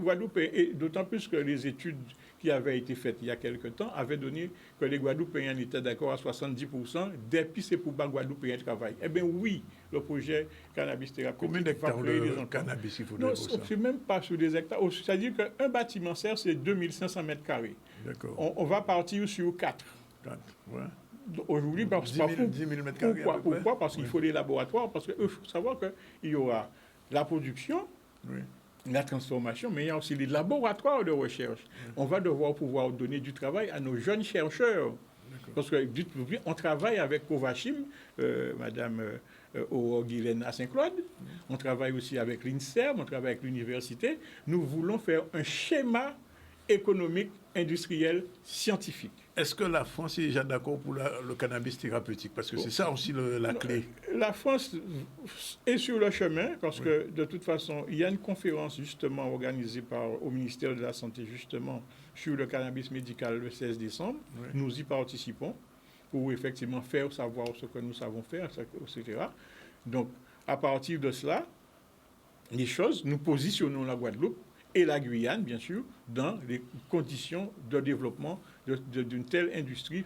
Guadeloupe, et d'autant plus que les études qui avaient été faites il y a quelque temps avaient donné que les Guadeloupéens étaient d'accord à 70%, depuis c'est pour les Guadeloupéens travaillent. Eh bien, oui, le projet cannabis thérapeutique. Combien d'hectares de cannabis il faudrait pour ça? Non, c'est même pas sur des hectares. C'est-à-dire qu'un bâtiment serre, c'est 2500 mètres carrés. D'accord. On va partir sur 4. 4, ouais. Aujourd'hui, 10 000 mètres carrés. Pourquoi? Parce qu'il faut les laboratoires, parce qu'il faut savoir qu'il y aura la production, la transformation, mais il y a aussi les laboratoires de recherche. On va devoir pouvoir donner du travail à nos jeunes chercheurs. Parce que, dites-vous, on travaille avec Covachim, Madame Guylaine à Saint-Claude, on travaille aussi avec l'INSERM, on travaille avec l'université. Nous voulons faire un schéma économique, industriel, scientifique. Est-ce que la France est déjà d'accord pour le cannabis thérapeutique? Parce que c'est ça aussi la clé. La France est sur le chemin, parce que de toute façon, il y a une conférence justement organisée au ministère de la Santé, justement, sur le cannabis médical le 16 décembre. Nous y participons pour effectivement faire savoir ce que nous savons faire, etc. Donc, à partir de cela, les choses, nous positionnons la Guadeloupe et la Guyane, bien sûr, dans les conditions de développement d'une telle industrie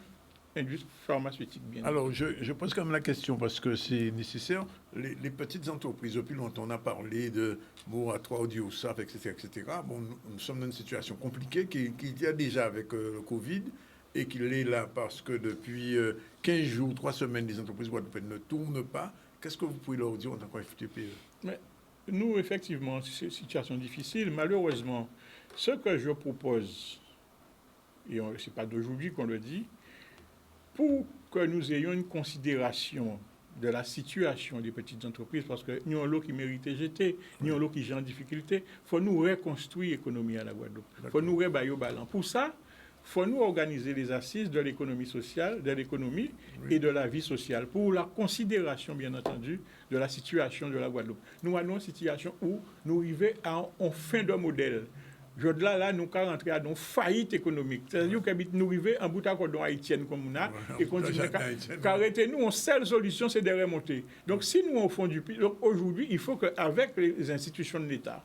pharmaceutique. Bien Alors, je pose quand même la question, parce que c'est nécessaire. Les petites entreprises, depuis longtemps, on a parlé de Moratoire, Audiosaf, etc. Bon, nous sommes dans une situation compliquée qui y a déjà avec le Covid, et qu'il est là parce que depuis 15 jours, 3 semaines, les entreprises guadeloupéennes ne tournent pas. Qu'est-ce que vous pouvez leur dire en tant que FTPE? nous, effectivement, c'est une situation difficile. Malheureusement, ce que je propose, et ce n'est pas d'aujourd'hui qu'on le dit, pour que nous ayons une considération de la situation des petites entreprises, parce que nous avons l'eau qui méritait jeter, nous avons l'eau qui est en difficulté, il faut nous reconstruire l'économie à la Guadeloupe. Il faut nous rebailler au ballon. Pour ça, il faut nous organiser les assises de l'économie sociale, de l'économie et de la vie sociale, pour la considération, bien entendu, de la situation de la Guadeloupe. Nous avons une situation où nous arrivons en fin de modèle. Là, nous allons rentrer dans une faillite économique. C'est-à-dire que nous arrivons en bout à cordon haïtienne comme on a, et continuer. Car nous, une seule solution, c'est de remonter. Donc, si nous, au fond du pays, aujourd'hui, il faut qu'avec les institutions de l'État,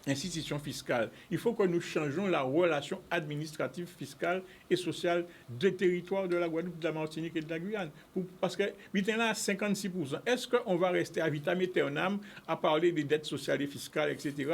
institutions fiscales, il faut que nous changeons la relation administrative, fiscale et sociale des territoires de la Guadeloupe, de la Martinique et de la Guyane. Parce que, là, à 56%, est-ce qu'on va rester à vitam aeternam à parler des dettes sociales et fiscales, etc.,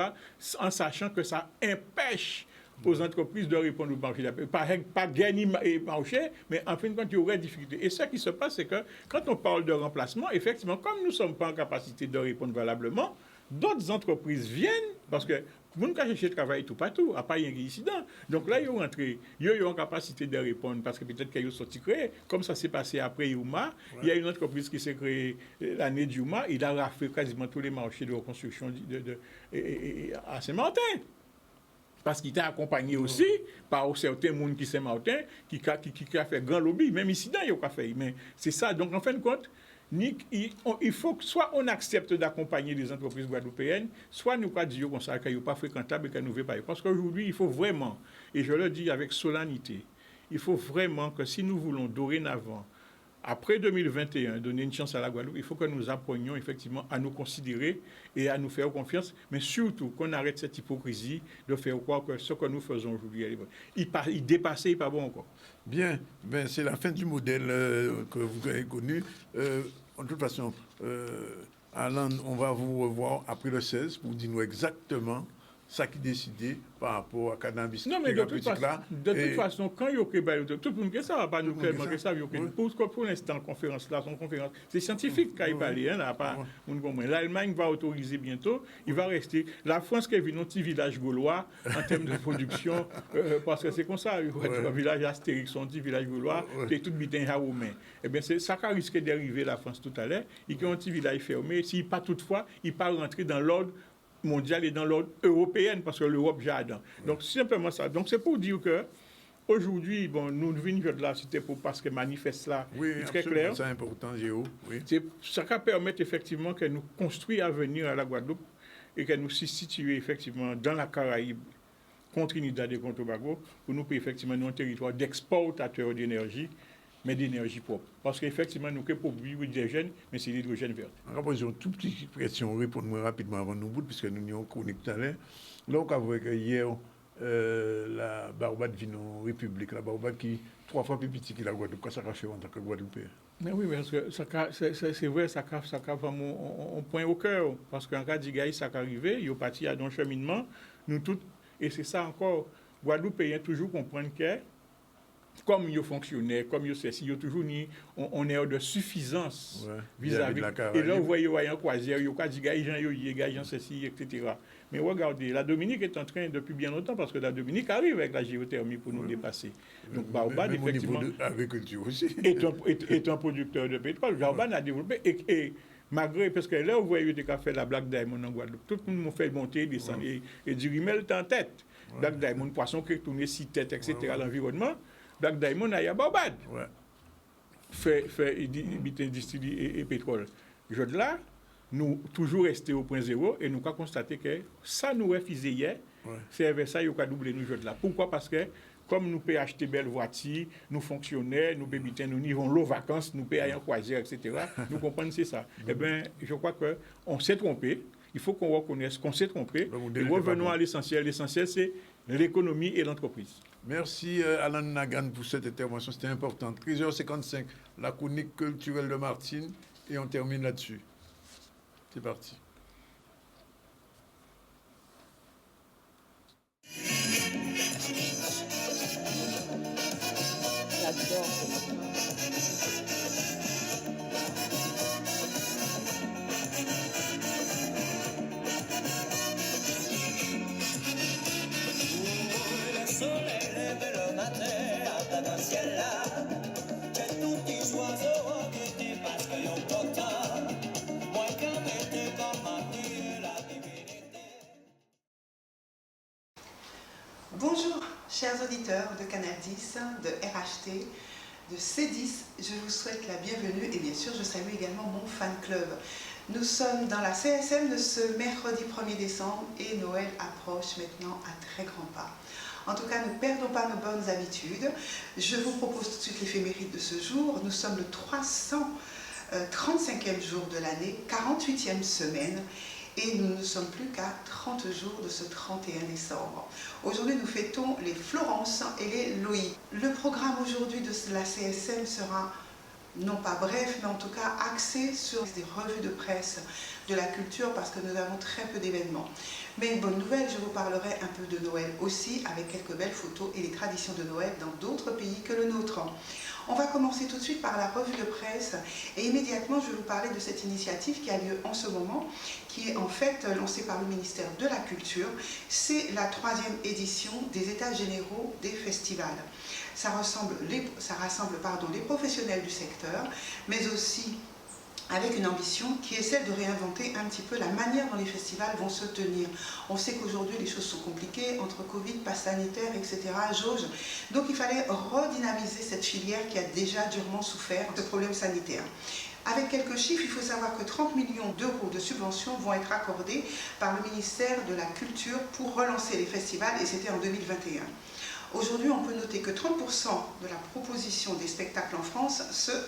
en sachant que ça empêche aux entreprises de répondre au marché? Pas gagner et marché, mais en fin de compte, il y aurait des difficultés. Et ce qui se passe, c'est que quand on parle de remplacement, effectivement, comme nous ne sommes pas en capacité de répondre valablement, d'autres entreprises viennent, parce que nous avons cherché de travail tout partout, à part un incident. Donc là, ils ont rentré, ils ont en capacité de répondre, parce que peut-être qu'ils ont sorti créé, comme ça s'est passé après Yuma. Ouais. Il y a une entreprise qui s'est créée l'année de Yuma, il a raflé quasiment tous les marchés de reconstruction à Saint-Martin. Parce qu'il était accompagné aussi par certains monde qui Saint-Martin, qui a fait grand lobby, même incident, il a fait. Mais c'est ça. Donc, en fin de compte, il faut que soit on accepte d'accompagner les entreprises guadeloupéennes, soit nous pas dire qu'on qu'elles ne sont pas fréquentables et qu'elles ne veulent pas. Parce qu'aujourd'hui, il faut vraiment, et je le dis avec solennité, il faut vraiment que si nous voulons dorénavant, après 2021, donner une chance à la Guadeloupe, il faut que nous apprenions effectivement à nous considérer et à nous faire confiance, mais surtout qu'on arrête cette hypocrisie de faire croire que ce que nous faisons aujourd'hui, il dépassait, il n'est pas bon encore. Bien, c'est la fin du modèle que vous avez connu. De toute façon, Alan, on va vous revoir après le 16 pour dire nous exactement ça qui décidé par rapport à cannabis. Non, mais de toute façon, quand il y a tout le monde, ça ne va pas nous faire manquer ça. Pour l'instant, conférence là, son conférence, c'est scientifique quand il parle. L'Allemagne va autoriser bientôt. Il va rester. La France qui est un petit village gaulois en termes de production, parce que c'est comme ça. Un village astérix, un petit village gaulois, c'est tout bitin à roumain. Eh bien, c'est ça qui risque d'arriver la France tout à l'heure. Il y a un petit village fermé. S'il pas toutefois, il pas rentrer dans l'ordre mondial et dans l'ordre européen, parce que l'Europe j'adore. Donc, c'est simplement ça. Donc, c'est pour dire que aujourd'hui, nous venons de là, c'était parce que manifeste là, c'est très clair. C'est important, Géo. Oui. Ça va permettre effectivement que nous construisons à venir à la Guadeloupe et que nous situions effectivement dans la Caraïbe, contre Trinidad et contre Tobago, pour nous effectivement un territoire d'exportateur d'énergie, mais d'énergie propre. Parce qu'effectivement, nous avons produit l'hydrogène, mais c'est l'hydrogène vert. Encore une toute petite question, répondre rapidement avant nous, puisque nous avons chronique tout à l'heure. Là, on a vu que hier, la Barbade vient en République, la Barbade qui est 3 fois plus petite que la Guadeloupe. Qu'est-ce que ça fait en tant que Guadeloupéen? Mais oui, parce que c'est vrai, ça a vraiment un point au cœur. Parce qu'en cas d'Igaï, ça arrive, il y a parti à un cheminement, nous tous, et c'est ça encore, Guadeloupéens toujours comprennent que comme il fonctionnait, comme il sait, il y a toujours on est de suffisance vis-à-vis. Et là, vous voyez, en croisière, il y a quoi, il y a ceci, etc. Mais regardez, la Dominique est en train, depuis bien longtemps, parce que la Dominique arrive avec la géothermie pour nous dépasser. Donc, Barbade, effectivement, est un producteur de pétrole. Barbade a développé, et malgré, parce que là, vous voyez, il a fait la Black Diamond en Guadeloupe. Tout le monde m'a fait monter, descendre, et du rimel est en tête. Black Diamond, poisson qui est tourné 6 têtes, etc., l'environnement. Black Diamond a Barbade. Fait distiller et pétrole. Je là, nous toujours restés au point zéro et nous avons constaté que ça nous refusait hier. C'est avec ça qu'il a doublé nous là. Pourquoi? Parce que comme nous pouvons acheter belles voitures, nous fonctionnaires, nous nous vivons l'eau vacances, nous payons en croisière, etc. Nous comprenons c'est ça. Eh bien, je crois qu'on s'est trompé. Il faut qu'on reconnaisse qu'on s'est trompé. Et revenons à l'essentiel. L'essentiel, c'est l'économie et l'entreprise. Merci Alan Nagan pour cette intervention, c'était important. 13h55, la chronique culturelle de Martine, et on termine là-dessus. C'est parti. Bonjour, chers auditeurs de Canal 10, de RHT, de C10. Je vous souhaite la bienvenue et bien sûr, je salue également mon fan club. Nous sommes dans la CSM de ce mercredi 1er décembre et Noël approche maintenant à très grands pas. En tout cas, ne perdons pas nos bonnes habitudes. Je vous propose tout de suite l'éphéméride de ce jour. Nous sommes le 335e jour de l'année, 48e semaine. Et nous ne sommes plus qu'à 30 jours de ce 31 décembre. Aujourd'hui, nous fêtons les Florence et les Loïc. Le programme aujourd'hui de la CSM sera non pas bref, mais en tout cas axé sur des revues de presse de la culture parce que nous avons très peu d'événements. Mais une bonne nouvelle, je vous parlerai un peu de Noël aussi avec quelques belles photos et les traditions de Noël dans d'autres pays que le nôtre. On va commencer tout de suite par la revue de presse et immédiatement je vais vous parler de cette initiative qui a lieu en ce moment, qui est en fait lancée par le ministère de la Culture. C'est la 3e édition des États généraux des festivals. Ça rassemble les professionnels du secteur, mais aussi avec une ambition qui est celle de réinventer un petit peu la manière dont les festivals vont se tenir. On sait qu'aujourd'hui les choses sont compliquées, entre Covid, pass sanitaire, etc., jauge. Donc il fallait redynamiser cette filière qui a déjà durement souffert de problèmes sanitaires. Avec quelques chiffres, il faut savoir que 30 millions d'euros de subventions vont être accordés par le ministère de la Culture pour relancer les festivals et c'était en 2021. Aujourd'hui, on peut noter que 30% de la proposition des spectacles en France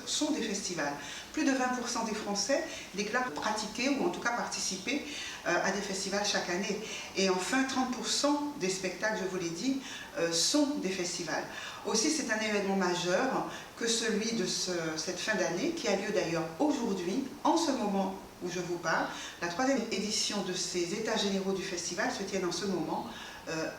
sont des festivals. Plus de 20% des Français déclarent pratiquer ou en tout cas participer à des festivals chaque année. Et enfin, 30% des spectacles, je vous l'ai dit, sont des festivals. Aussi, c'est un événement majeur que celui de cette fin d'année, qui a lieu d'ailleurs aujourd'hui, en ce moment où je vous parle. La 3e édition de ces États généraux du festival se tient en ce moment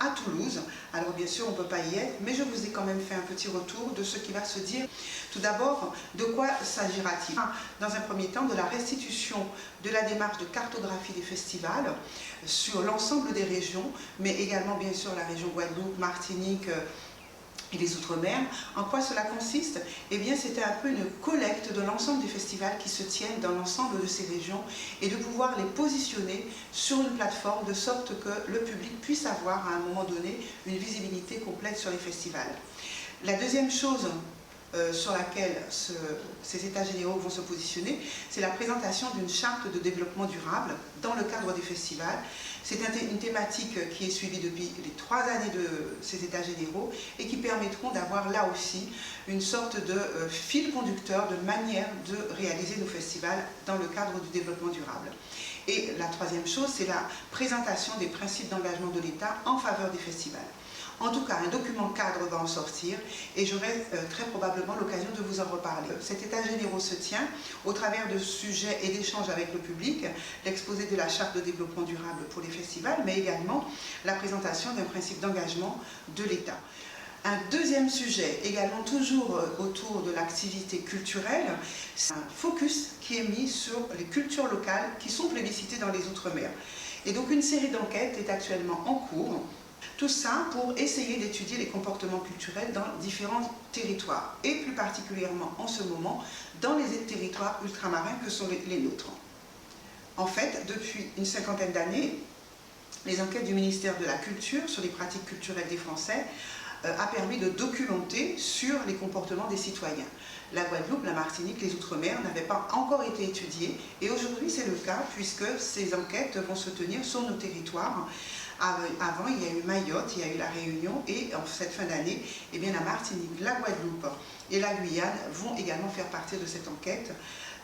à Toulouse. Alors bien sûr, on ne peut pas y être, mais je vous ai quand même fait un petit retour de ce qui va se dire. Tout d'abord, de quoi s'agira-t-il? Dans un premier temps, de la restitution de la démarche de cartographie des festivals sur l'ensemble des régions, mais également bien sûr la région Guadeloupe, Martinique, et les Outre-mer. En quoi cela consiste? Eh bien, c'était un peu une collecte de l'ensemble des festivals qui se tiennent dans l'ensemble de ces régions et de pouvoir les positionner sur une plateforme de sorte que le public puisse avoir à un moment donné une visibilité complète sur les festivals. La deuxième chose sur laquelle ces États généraux vont se positionner, c'est la présentation d'une charte de développement durable dans le cadre des festivals. C'est une thématique qui est suivie depuis les 3 années de ces États généraux et qui permettront d'avoir là aussi une sorte de fil conducteur, de manière de réaliser nos festivals dans le cadre du développement durable. Et la 3e chose, c'est la présentation des principes d'engagement de l'État en faveur des festivals. En tout cas, un document cadre va en sortir et j'aurai très probablement l'occasion de vous en reparler. Cet état généraux se tient au travers de sujets et d'échanges avec le public, l'exposé de la charte de développement durable pour les festivals, mais également la présentation d'un principe d'engagement de l'État. Un deuxième sujet, également toujours autour de l'activité culturelle, c'est un focus qui est mis sur les cultures locales qui sont plébiscitées dans les Outre-mer. Et donc une série d'enquêtes est actuellement en cours. Tout ça pour essayer d'étudier les comportements culturels dans différents territoires, et plus particulièrement en ce moment dans les territoires ultramarins que sont les nôtres. En fait, depuis une 50aine d'années, les enquêtes du ministère de la Culture sur les pratiques culturelles des Français a permis de documenter sur les comportements des citoyens. La Guadeloupe, la Martinique, les Outre-mer n'avaient pas encore été étudiés, et aujourd'hui c'est le cas puisque ces enquêtes vont se tenir sur nos territoires. Avant, il y a eu Mayotte, il y a eu la Réunion et en cette fin d'année, eh bien, la Martinique, la Guadeloupe et la Guyane vont également faire partie de cette enquête.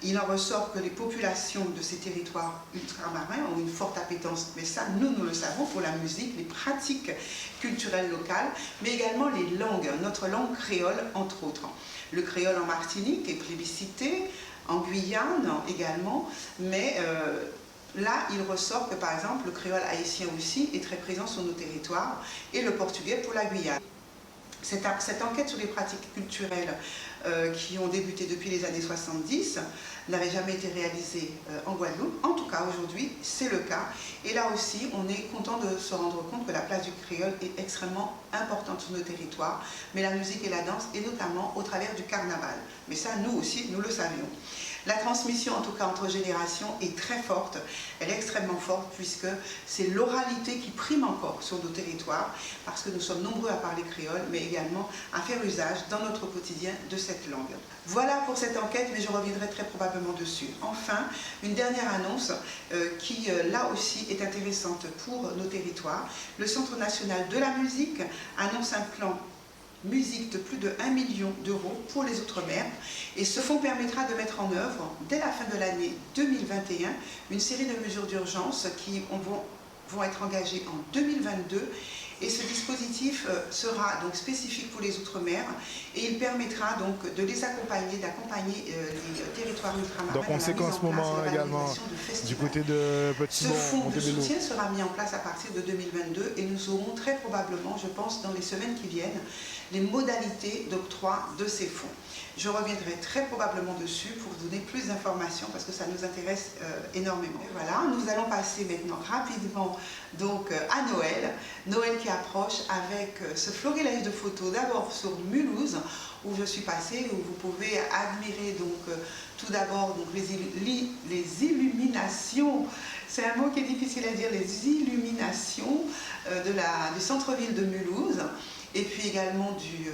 Il en ressort que les populations de ces territoires ultramarins ont une forte appétence, mais ça, nous le savons, pour la musique, les pratiques culturelles locales, mais également les langues, notre langue créole, entre autres. Le créole en Martinique est plébiscité, en Guyane également, mais là, il ressort que, par exemple, le créole haïtien aussi est très présent sur nos territoires et le portugais pour la Guyane. Cette enquête sur les pratiques culturelles qui ont débuté depuis les années 70 n'avait jamais été réalisée en Guadeloupe. En tout cas, aujourd'hui, c'est le cas. Et là aussi, on est content de se rendre compte que la place du créole est extrêmement importante sur nos territoires, mais la musique et la danse, et notamment au travers du carnaval. Mais ça, nous aussi, nous le savions. La transmission, en tout cas entre générations, est très forte. Elle est extrêmement forte puisque c'est l'oralité qui prime encore sur nos territoires parce que nous sommes nombreux à parler créole, mais également à faire usage dans notre quotidien de cette langue. Voilà pour cette enquête, mais je reviendrai très probablement dessus. Enfin, une dernière annonce qui, là aussi, est intéressante pour nos territoires. Le Centre national de la musique annonce un plan musique de plus de 1 million d'euros pour les Outre-mer. Et ce fonds permettra de mettre en œuvre, dès la fin de l'année 2021, une série de mesures d'urgence qui vont être engagées en 2022. Et ce dispositif sera donc spécifique pour les Outre-mer et il permettra donc de les accompagner, d'accompagner les territoires ultramarins. Donc on sait qu'en ce moment également, du côté de Petit-Bon, ce fonds de soutien sera mis en place à partir de 2022 et nous aurons très probablement, je pense, dans les semaines qui viennent, les modalités d'octroi de ces fonds. Je reviendrai très probablement dessus pour vous donner plus d'informations parce que ça nous intéresse énormément. Et voilà, nous allons passer maintenant rapidement donc à Noël. Noël qui approche avec ce florilège de photos, d'abord sur Mulhouse où je suis passée, où vous pouvez admirer donc tout d'abord donc les illuminations. C'est un mot qui est difficile à dire, les illuminations du centre-ville de Mulhouse et puis également du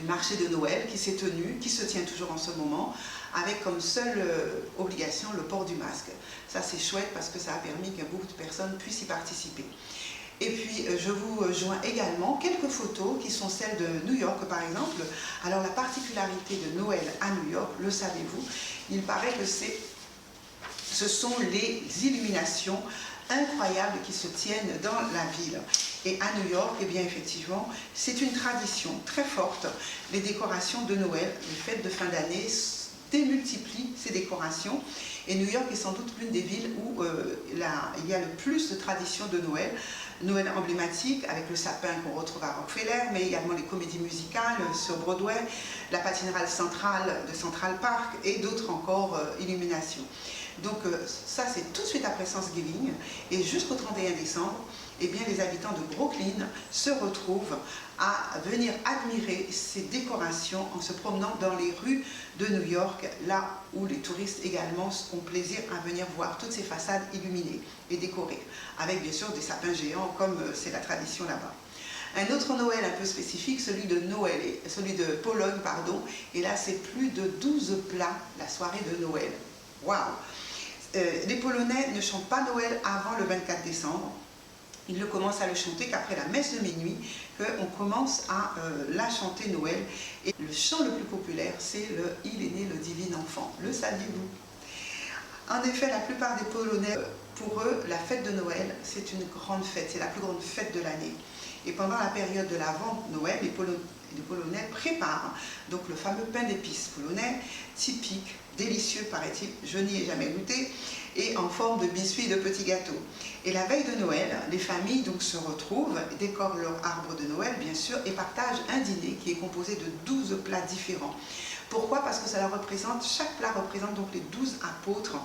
marché de Noël qui s'est tenu, qui se tient toujours en ce moment, avec comme seule obligation le port du masque. Ça c'est chouette parce que ça a permis que beaucoup de personnes puissent y participer. Et puis je vous joins également quelques photos qui sont celles de New York par exemple. Alors la particularité de Noël à New York, le savez-vous, il paraît que ce sont les illuminations incroyables qui se tiennent dans la ville. Et à New York, eh bien effectivement, c'est une tradition très forte. Les décorations de Noël, les fêtes de fin d'année démultiplient ces décorations. Et New York est sans doute l'une des villes où il y a le plus de traditions de Noël. Noël emblématique avec le sapin qu'on retrouve à Rockefeller, mais également les comédies musicales sur Broadway, la patinoire centrale de Central Park et d'autres encore illuminations. Donc ça c'est tout de suite après Thanksgiving et jusqu'au 31 décembre, eh bien, les habitants de Brooklyn se retrouvent à venir admirer ces décorations en se promenant dans les rues de New York, là où les touristes également ont plaisir à venir voir toutes ces façades illuminées et décorées, avec bien sûr des sapins géants comme c'est la tradition là-bas. Un autre Noël un peu spécifique, celui de Pologne, pardon, et là c'est plus de 12 plats la soirée de Noël. Waouh! Les Polonais ne chantent pas Noël avant le 24 décembre. Ils ne commencent à le chanter qu'après la messe de minuit, qu'on commence à la chanter Noël. Et le chant le plus populaire, c'est le « Il est né le divin enfant ». Le saviez-vous? En effet, la plupart des Polonais, pour eux, la fête de Noël, c'est une grande fête, c'est la plus grande fête de l'année. Et pendant la période de l'avant-Noël, les Polonais préparent donc le fameux pain d'épices polonais, typique, délicieux paraît-il, je n'y ai jamais goûté, et en forme de biscuits et de petits gâteaux. Et la veille de Noël, les familles donc se retrouvent, décorent leur arbre de Noël bien sûr, et partagent un dîner qui est composé de 12 plats différents. Pourquoi? Parce que ça leur représente, chaque plat représente donc les 12 apôtres.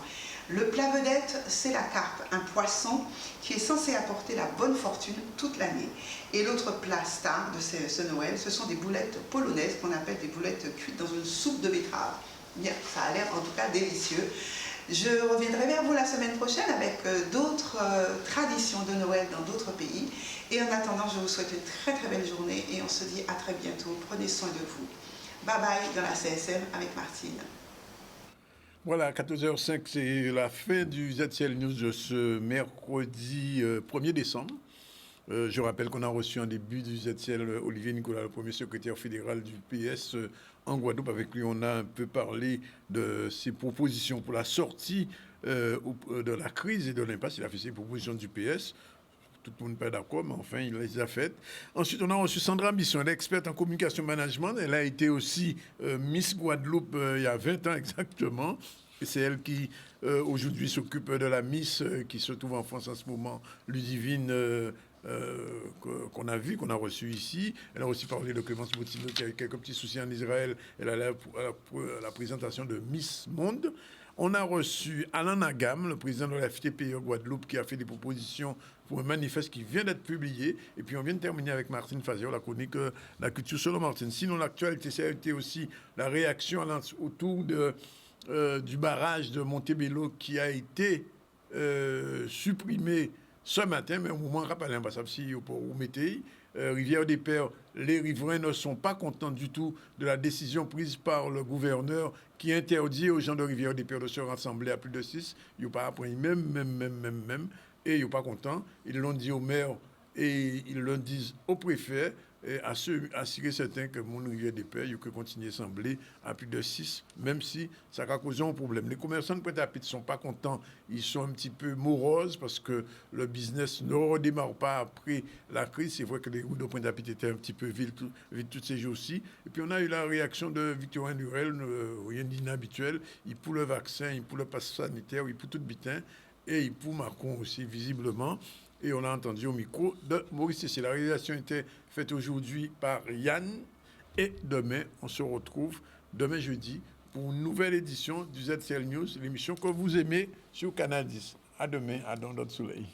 Le plat vedette, c'est la carpe, un poisson qui est censé apporter la bonne fortune toute l'année. Et l'autre plat star de ce Noël, ce sont des boulettes polonaises qu'on appelle des boulettes cuites dans une soupe de betterave. Bien, ça a l'air en tout cas délicieux. Je reviendrai vers vous la semaine prochaine avec d'autres traditions de Noël dans d'autres pays. Et en attendant, je vous souhaite une très très belle journée et on se dit à très bientôt. Prenez soin de vous. Bye bye dans la CSM avec Martine. Voilà, 14h05, c'est la fin du ZCL News de ce mercredi 1er décembre. Je rappelle qu'on a reçu en début du ZCL Olivier Nicolas, le premier secrétaire fédéral du PS en Guadeloupe. Avec lui, on a un peu parlé de ses propositions pour la sortie de la crise et de l'impasse. Il a fait ses propositions du PS. Tout le monde n'est pas d'accord, mais enfin, il les a faites. Ensuite, on a reçu Sandra Bisson, elle est experte en communication management. Elle a été aussi Miss Guadeloupe il y a 20 ans exactement. Et c'est elle qui, aujourd'hui, s'occupe de la Miss qui se trouve en France en ce moment, Ludivine, qu'on a vu, qu'on a reçu ici. Elle a aussi parlé de Clémence Bottineau qui a eu quelques petits soucis en Israël. Elle a la présentation de Miss Monde. On a reçu Alain Nagam, le président de la FTPE Guadeloupe, qui a fait des propositions pour un manifeste qui vient d'être publié. Et puis on vient de terminer avec Martine Fazier, la chronique La culture selon Martine. Sinon, l'actualité, ça a été aussi la réaction autour de du barrage de Montebello qui a été supprimé ce matin, mais au moment où on ne sait si vous mettez. Rivière des Pères, les riverains ne sont pas contents du tout de la décision prise par le gouverneur qui interdit aux gens de Rivière des Pères de se rassembler à plus de 6. Ils n'ont pas appris même. Et ils ne sont pas contents. Ils l'ont dit au maire et ils le disent au préfet. Et assurer certain que mon Rivière des Pères, il peut continuer à sembler à plus de 6, même si ça a causé un problème. Les commerçants de Pointe-à-Pitre ne sont pas contents, ils sont un petit peu moroses parce que le business ne redémarre pas après la crise. C'est vrai que les routes de Pointe-à-Pitre étaient un petit peu vides tous ces jours-ci. Et puis on a eu la réaction de Victorien Durel, rien d'inhabituel. Il pour le vaccin, il pour le pass sanitaire, il pour tout bitin, et il pour Macron aussi, visiblement. Et on a entendu au micro de Maurice Tessier. La réalisation était faite aujourd'hui par Yann. Et demain, on se retrouve, demain jeudi, pour une nouvelle édition du ZCL News, l'émission que vous aimez sur Canal 10. À demain, à dans notre soleil.